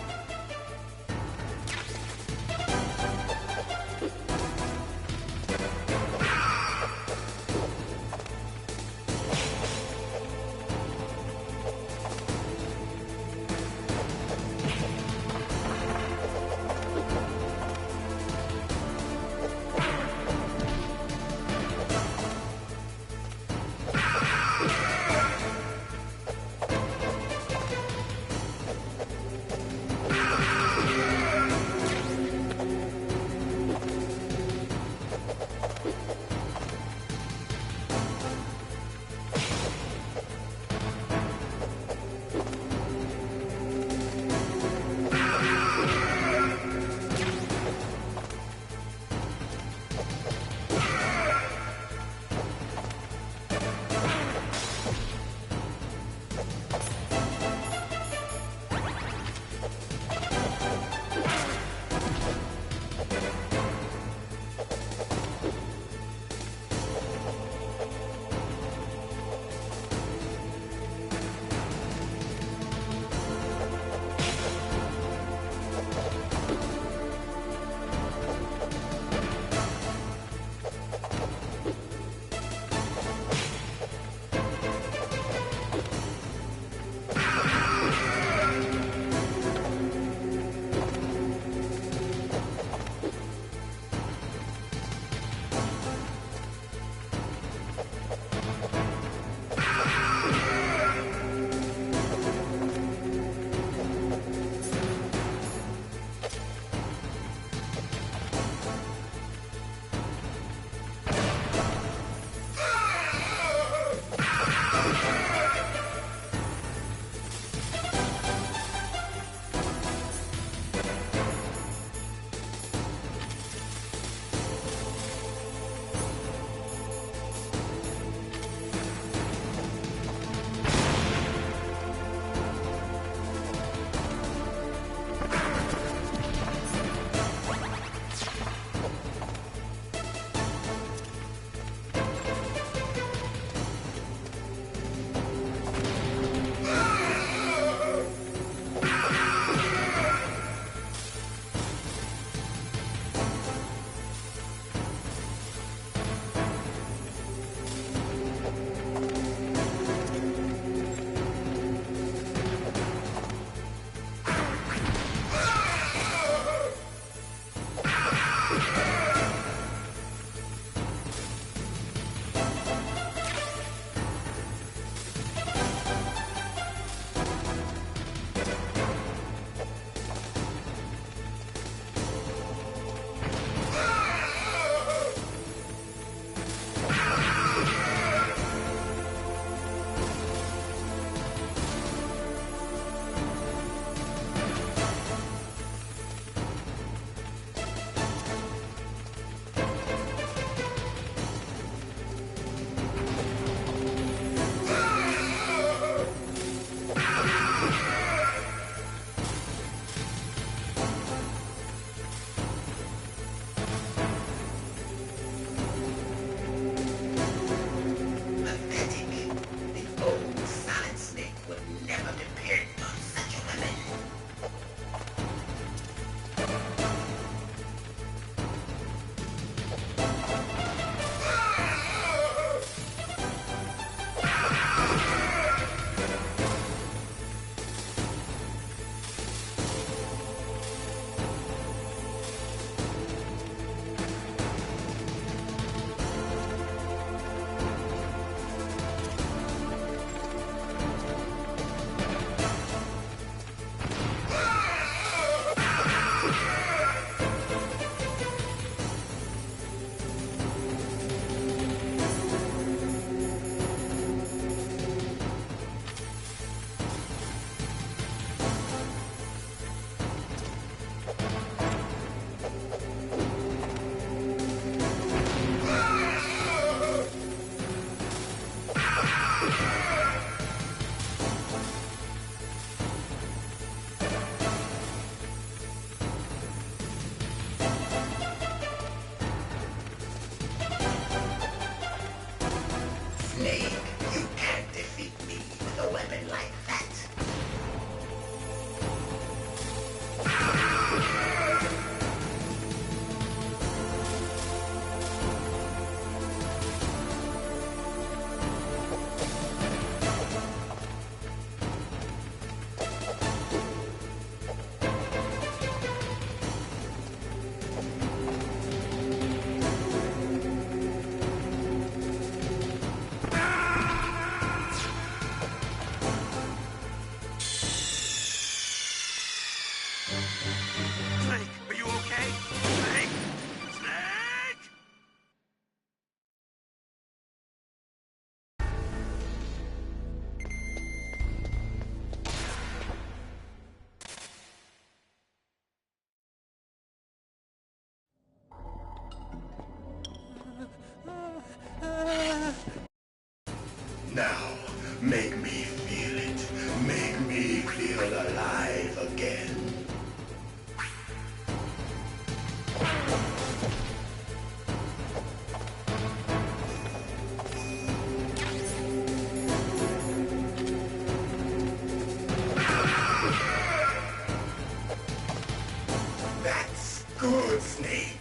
Good, Snake.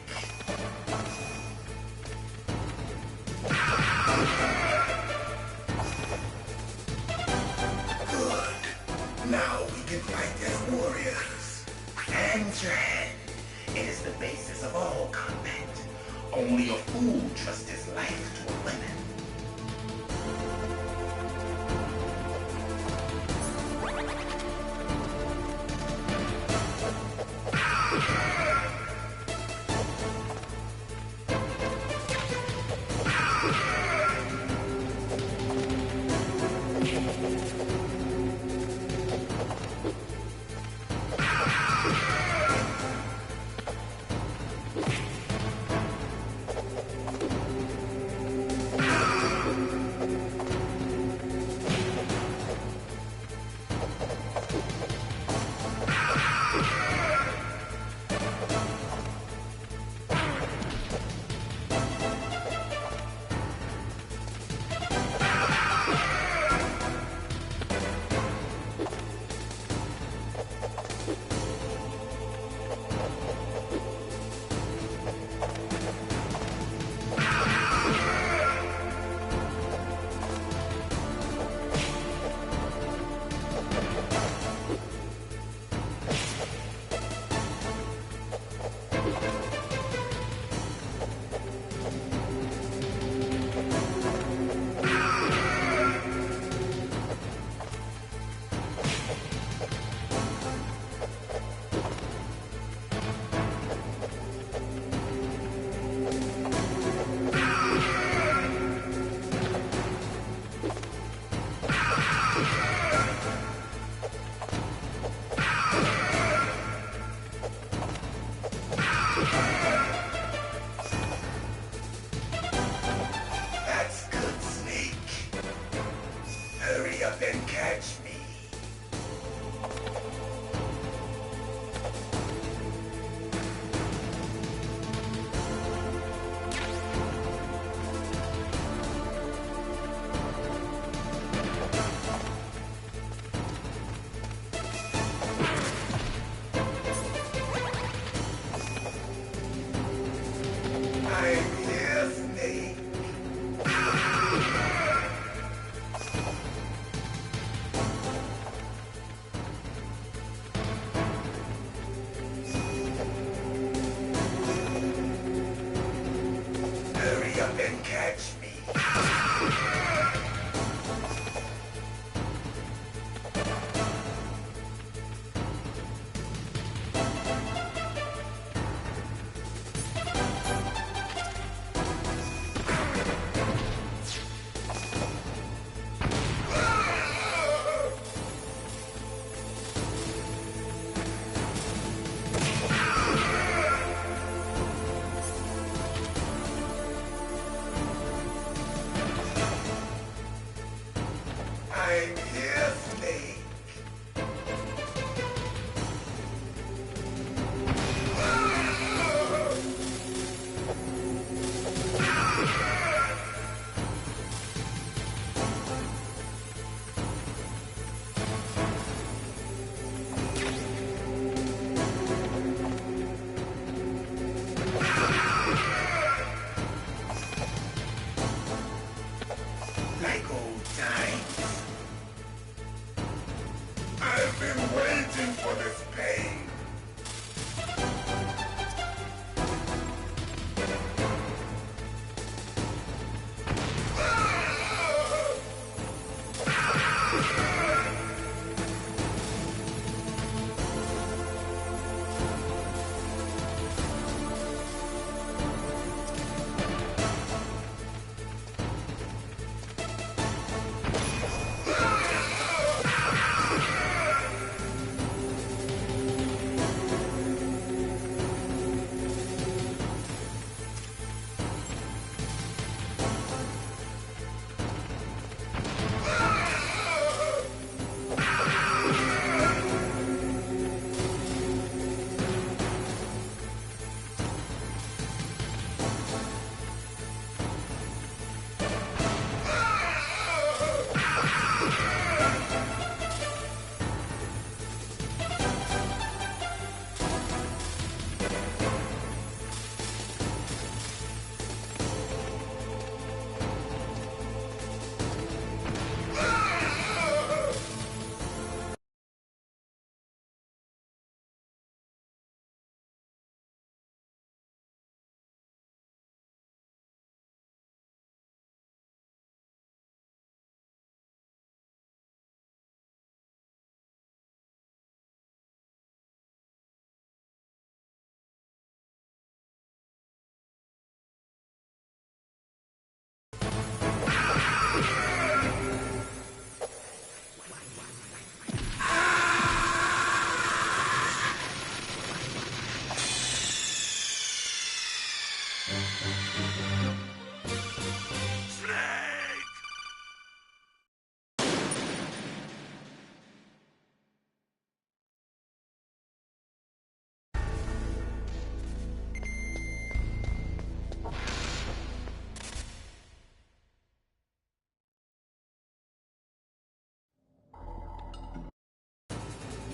Good. Now we can fight as warriors. Hand your hand. It is the basis of all combat. Only a fool trusts his life to a weapon. That's good, Snake. Hurry up and catch me. I'm here, Snake. Hurry up and catch me. I'm here, Snake. Like old times.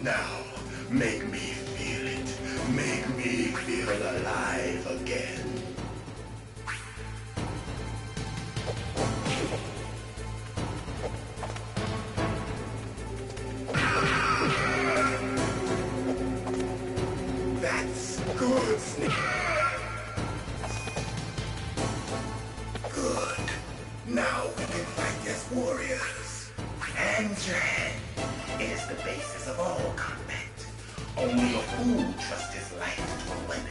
Now, make me feel it. Make me feel alive again. That's good, Snake. Good. Now we can fight as warriors. Hand your hand. It is the basis of all combat. Only a fool trusts his life to a weapon.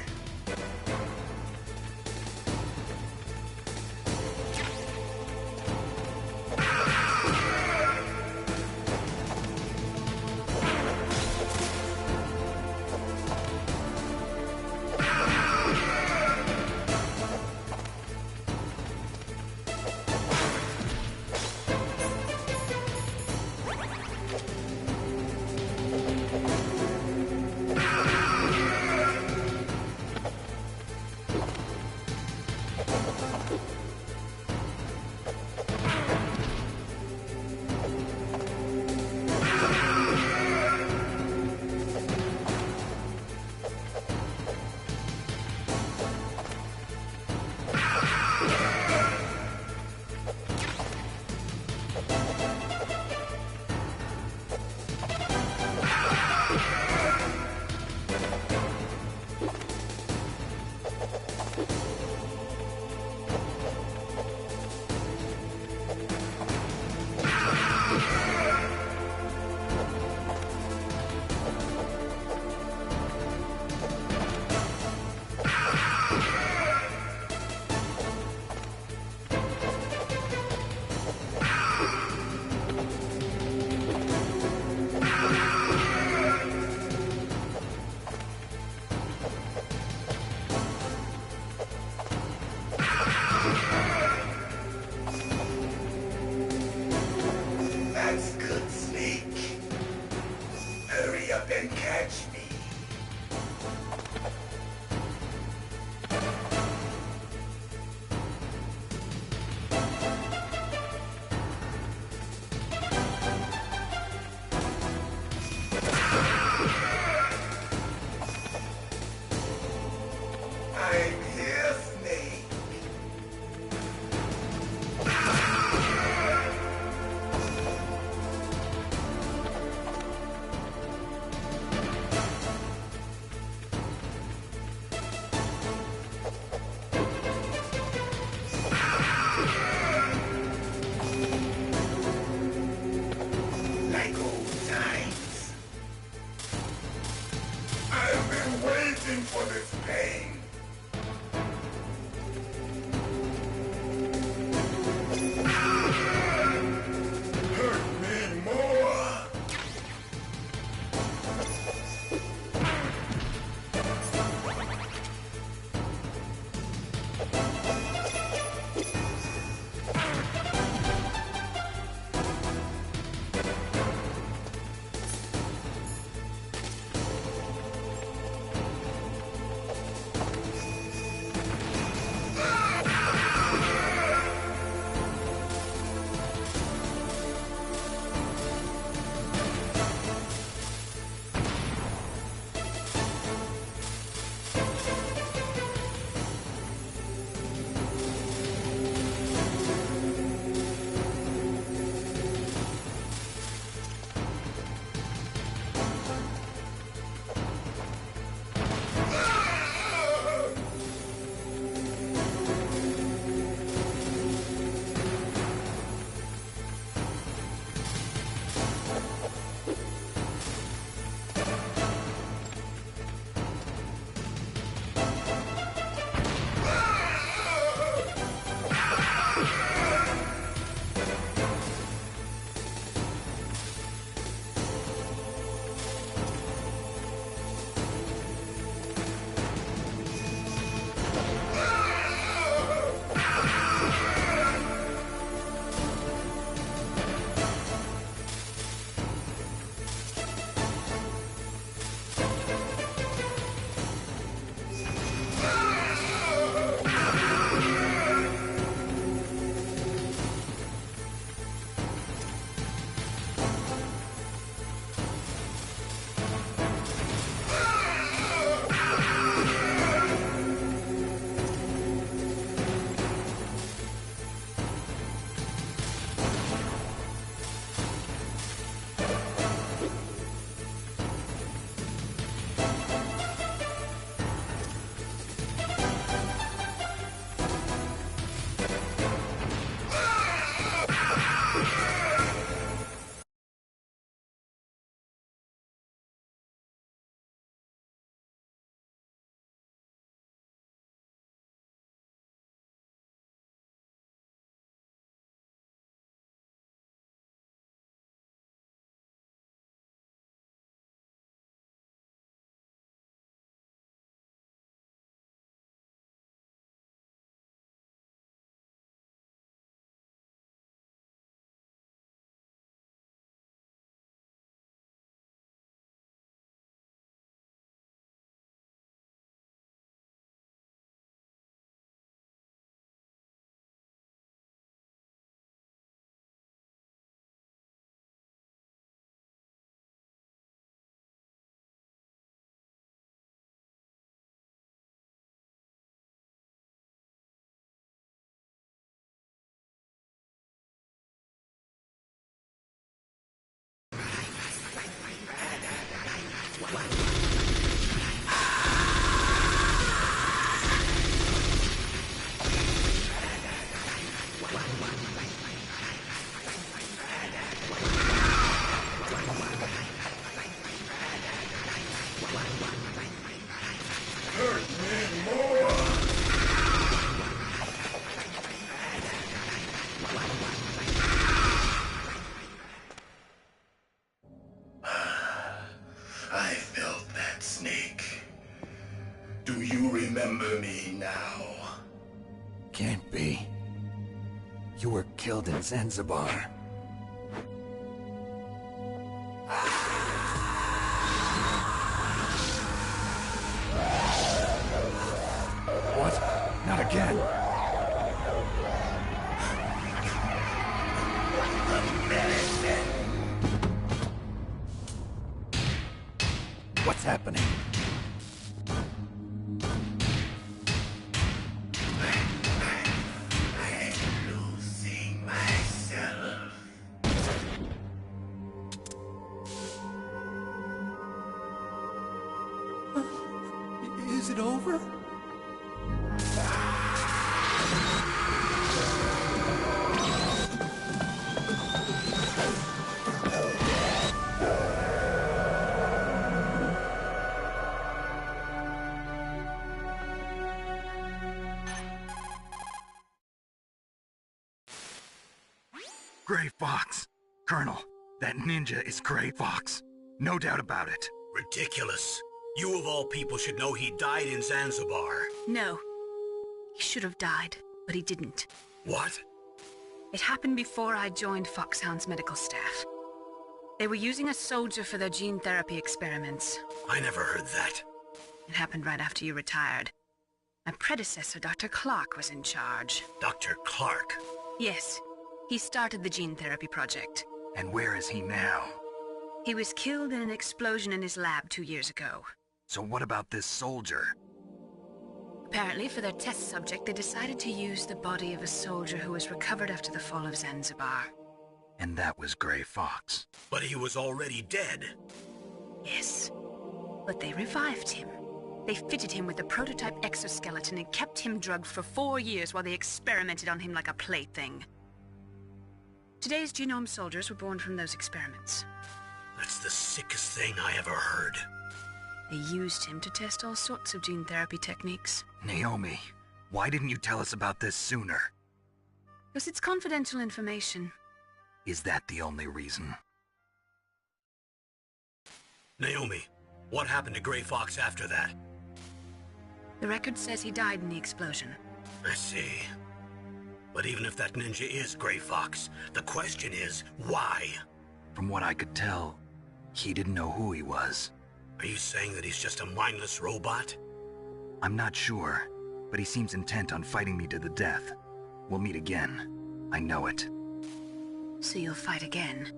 That's good, Snake. Hurry up and catch me. I'm here, Snake. Like old times. I've been waiting for this pain. me now. Can't be. You were killed in Zanzibar. What? Not again. What's happening? Is it over? Gray Fox. Colonel, that ninja is Gray Fox. No doubt about it. Ridiculous. You of all people should know he died in Zanzibar. No. He should have died, but he didn't. What? It happened before I joined Foxhound's medical staff. They were using a soldier for their gene therapy experiments. I never heard that. It happened right after you retired. My predecessor, Dr. Clark, was in charge. Dr. Clark? Yes. He started the gene therapy project. And where is he now? He was killed in an explosion in his lab 2 years ago. So what about this soldier? Apparently, for their test subject, they decided to use the body of a soldier who was recovered after the fall of Zanzibar. And that was Gray Fox. But he was already dead. Yes. But they revived him. They fitted him with a prototype exoskeleton and kept him drugged for 4 years while they experimented on him like a plaything. Today's genome soldiers were born from those experiments. That's the sickest thing I ever heard. They used him to test all sorts of gene therapy techniques. Naomi, why didn't you tell us about this sooner? Because it's confidential information. Is that the only reason? Naomi, what happened to Gray Fox after that? The record says he died in the explosion. I see. But even if that ninja is Gray Fox, the question is, why? From what I could tell, he didn't know who he was. Are you saying that he's just a mindless robot? I'm not sure, but he seems intent on fighting me to the death. We'll meet again. I know it. So you'll fight again?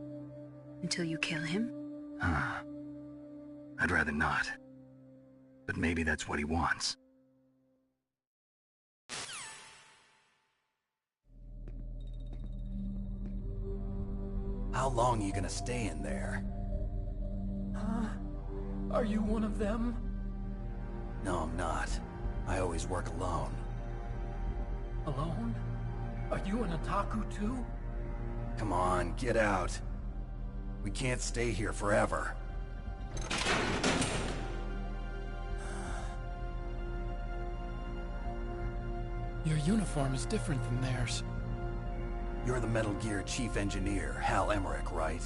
Until you kill him? I'd rather not. But maybe that's what he wants. How long are you gonna stay in there? Huh? Are you one of them? No, I'm not. I always work alone. Alone? Are you an otaku too? Come on, get out. We can't stay here forever. Your uniform is different than theirs. You're the Metal Gear Chief Engineer, Hal Emmerich, right?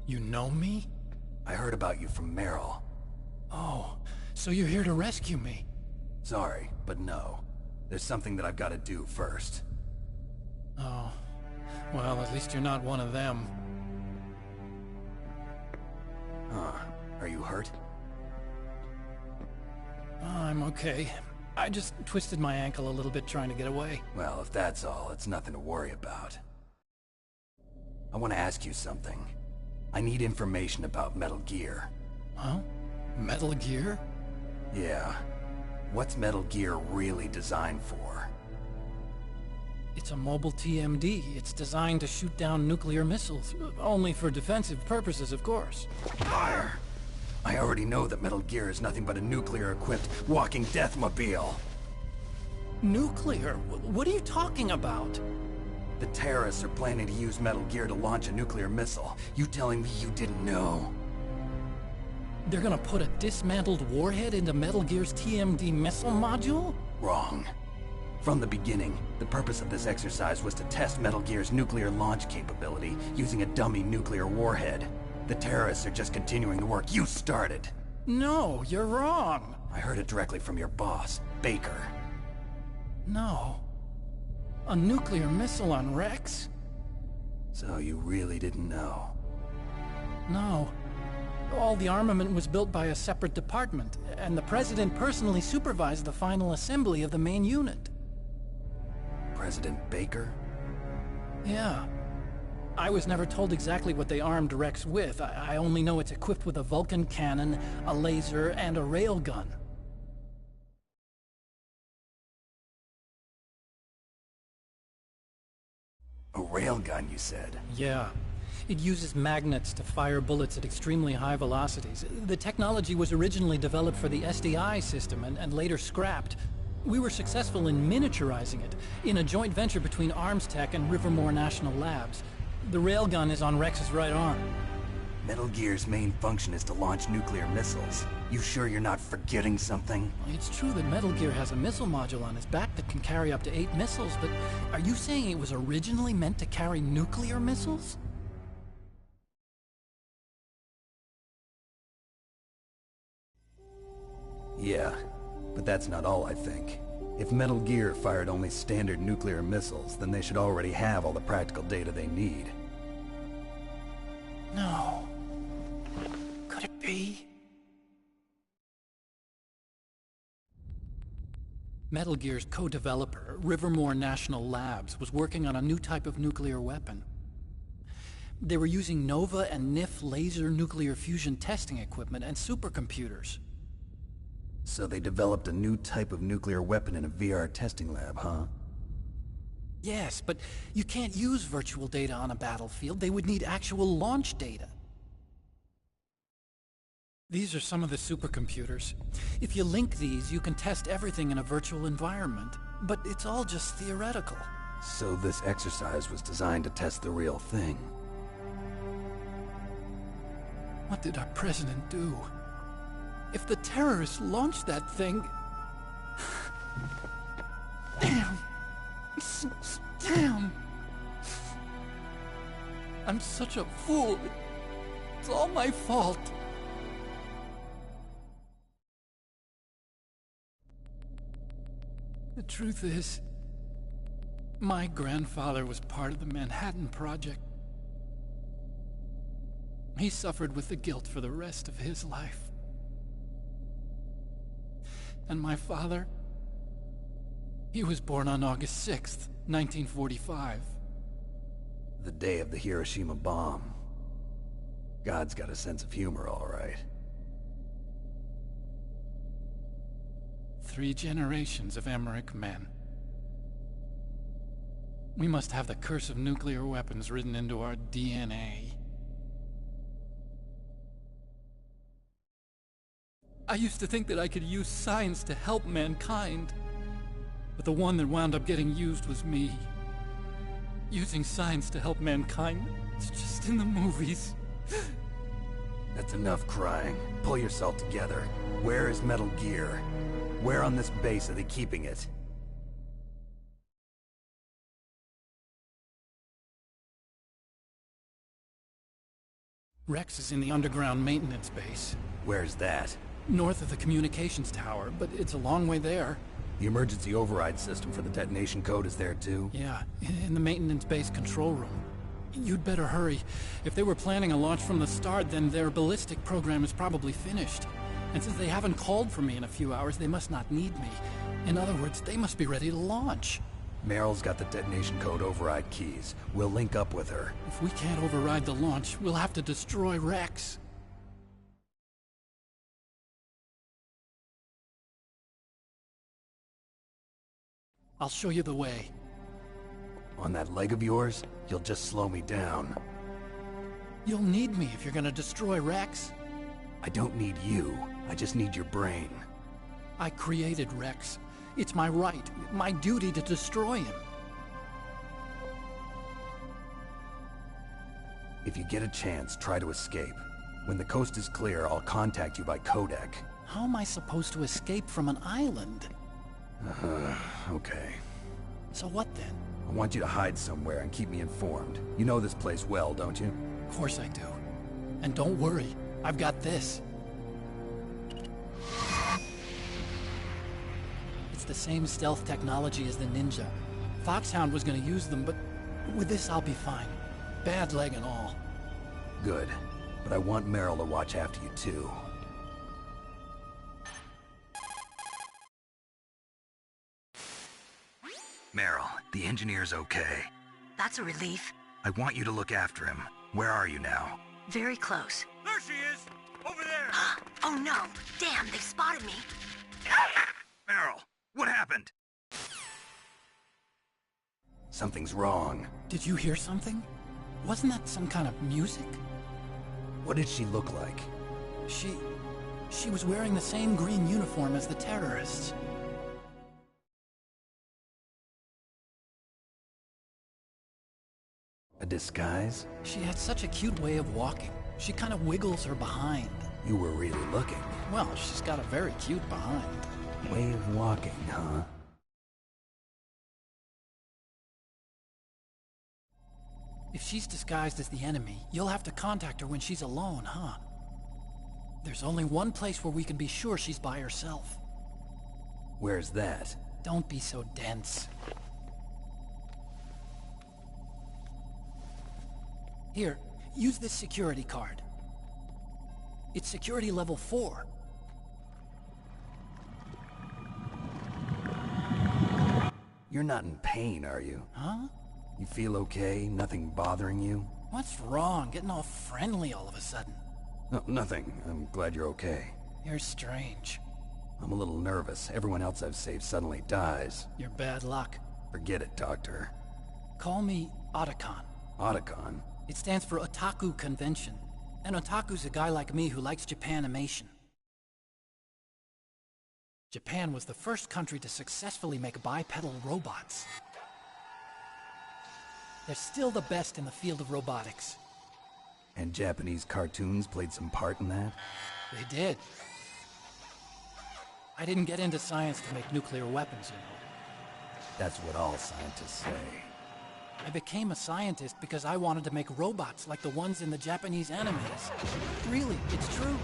You know me? I heard about you from Meryl. Oh, so you're here to rescue me? Sorry, but no. There's something that I've got to do first. Oh. Well, at least you're not one of them. Huh. Are you hurt? I'm okay. I just twisted my ankle a little bit trying to get away. Well, if that's all, it's nothing to worry about. I want to ask you something. I need information about Metal Gear. Huh? Metal Gear? Yeah. What's Metal Gear really designed for? It's a mobile TMD. It's designed to shoot down nuclear missiles. Only for defensive purposes, of course. Liar! I already know that Metal Gear is nothing but a nuclear-equipped walking deathmobile. Nuclear? What are you talking about? The terrorists are planning to use Metal Gear to launch a nuclear missile. You telling me you didn't know? They're gonna put a dismantled warhead into Metal Gear's TMD missile module? Wrong. From the beginning, the purpose of this exercise was to test Metal Gear's nuclear launch capability using a dummy nuclear warhead. The terrorists are just continuing the work you started. No, you're wrong. I heard it directly from your boss, Baker. No. A nuclear missile on Rex? So you really didn't know? No. All the armament was built by a separate department, and the President personally supervised the final assembly of the main unit. President Baker? Yeah. I was never told exactly what they armed Rex with. I only know it's equipped with a Vulcan cannon, a laser, and a railgun. A railgun, you said? Yeah. It uses magnets to fire bullets at extremely high velocities. The technology was originally developed for the SDI system and later scrapped. We were successful in miniaturizing it, in a joint venture between Arms Tech and Rivermore National Labs. The railgun is on Rex's right arm. Metal Gear's main function is to launch nuclear missiles. You sure you're not forgetting something? It's true that Metal Gear has a missile module on its back that can carry up to 8 missiles, but are you saying it was originally meant to carry nuclear missiles? Yeah, but that's not all I think. If Metal Gear fired only standard nuclear missiles, then they should already have all the practical data they need. No. Could it be? Metal Gear's co-developer, Rivermore National Labs, was working on a new type of nuclear weapon. They were using Nova and NIF laser nuclear fusion testing equipment and supercomputers. So they developed a new type of nuclear weapon in a VR testing lab, huh? Yes, but you can't use virtual data on a battlefield. They would need actual launch data. These are some of the supercomputers. If you link these, you can test everything in a virtual environment. But it's all just theoretical. So this exercise was designed to test the real thing. What did our president do? If the terrorists launched that thing... Damn! Damn! I'm such a fool. It's all my fault. The truth is, my grandfather was part of the Manhattan Project. He suffered with the guilt for the rest of his life. And my father, he was born on August 6th, 1945. The day of the Hiroshima bomb. God's got a sense of humor, all right. 3 generations of Emmerich men. We must have the curse of nuclear weapons written into our DNA. I used to think that I could use science to help mankind. But the one that wound up getting used was me. Using science to help mankind, it's just in the movies. That's enough crying. Pull yourself together. Where is Metal Gear? Where on this base are they keeping it? Rex is in the underground maintenance base. Where's that? North of the communications tower, but it's a long way there. The emergency override system for the detonation code is there too? Yeah, in the maintenance base control room. You'd better hurry. If they were planning a launch from the start, then their ballistic program is probably finished. And since they haven't called for me in a few hours, they must not need me. In other words, they must be ready to launch. Meryl's got the detonation code override keys. We'll link up with her. If we can't override the launch, we'll have to destroy Rex. I'll show you the way. On that leg of yours, you'll just slow me down. You'll need me if you're gonna destroy Rex. I don't need you. I just need your brain. I created Rex. It's my right, my duty to destroy him. If you get a chance, try to escape. When the coast is clear, I'll contact you by codec. How am I supposed to escape from an island? Okay. So what then? I want you to hide somewhere and keep me informed. You know this place well, don't you? Of course I do. And don't worry, I've got this. It's the same stealth technology as the Ninja. Foxhound was gonna use them, but with this I'll be fine. Bad leg and all. Good. But I want Meryl to watch after you too. Meryl, the engineer's okay. That's a relief. I want you to look after him. Where are you now? Very close. There she is! Over there! Oh no! Damn, they've spotted me! Meryl, what happened? Something's wrong. Did you hear something? Wasn't that some kind of music? What did she look like? She was wearing the same green uniform as the terrorists. A disguise? She had such a cute way of walking. She kind of wiggles her behind. You were really looking. Well, she's got a very cute behind. Way of walking, huh? If she's disguised as the enemy, you'll have to contact her when she's alone, huh? There's only one place where we can be sure she's by herself. Where's that? Don't be so dense. Here, use this security card. It's security level 4. You're not in pain, are you? Huh? You feel okay? Nothing bothering you? What's wrong? Getting all friendly all of a sudden. No, nothing. I'm glad you're okay. You're strange. I'm a little nervous. Everyone else I've saved suddenly dies. You're bad luck. Forget it, Doctor. Call me Otacon. Otacon? It stands for Otaku Convention. An otaku's a guy like me who likes Japanimation. Japan was the first country to successfully make bipedal robots. They're still the best in the field of robotics. And Japanese cartoons played some part in that? They did. I didn't get into science to make nuclear weapons, you know. That's what all scientists say. I became a scientist because I wanted to make robots like the ones in the Japanese animes. Really, it's true.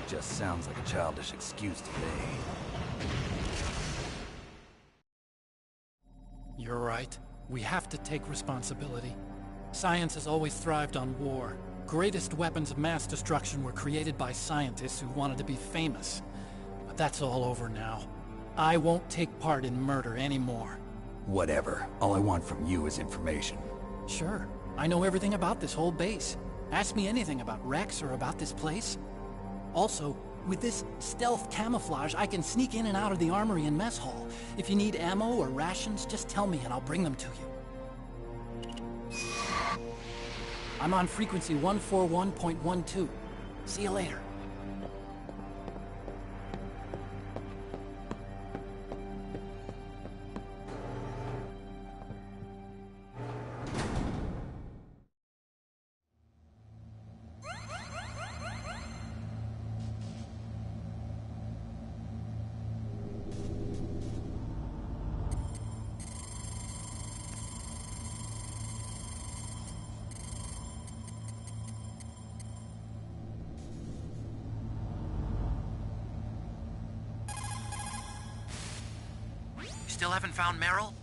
Just sounds like a childish excuse to me. You're right. We have to take responsibility. Science has always thrived on war. Greatest weapons of mass destruction were created by scientists who wanted to be famous. But that's all over now. I won't take part in murder anymore. Whatever. All I want from you is information. Sure. I know everything about this whole base. Ask me anything about Rex or about this place. Also, with this stealth camouflage, I can sneak in and out of the armory and mess hall. If you need ammo or rations, just tell me and I'll bring them to you. I'm on frequency 141.12. See you later. Still haven't found Meryl?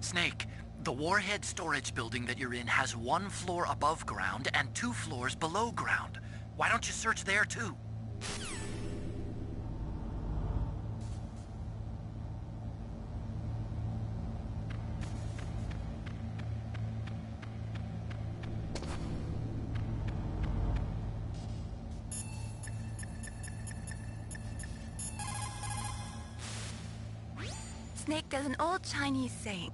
Snake, the warhead storage building that you're in has 1 floor above ground and 2 floors below ground. Why don't you search there too? Snake, there's an old Chinese saying,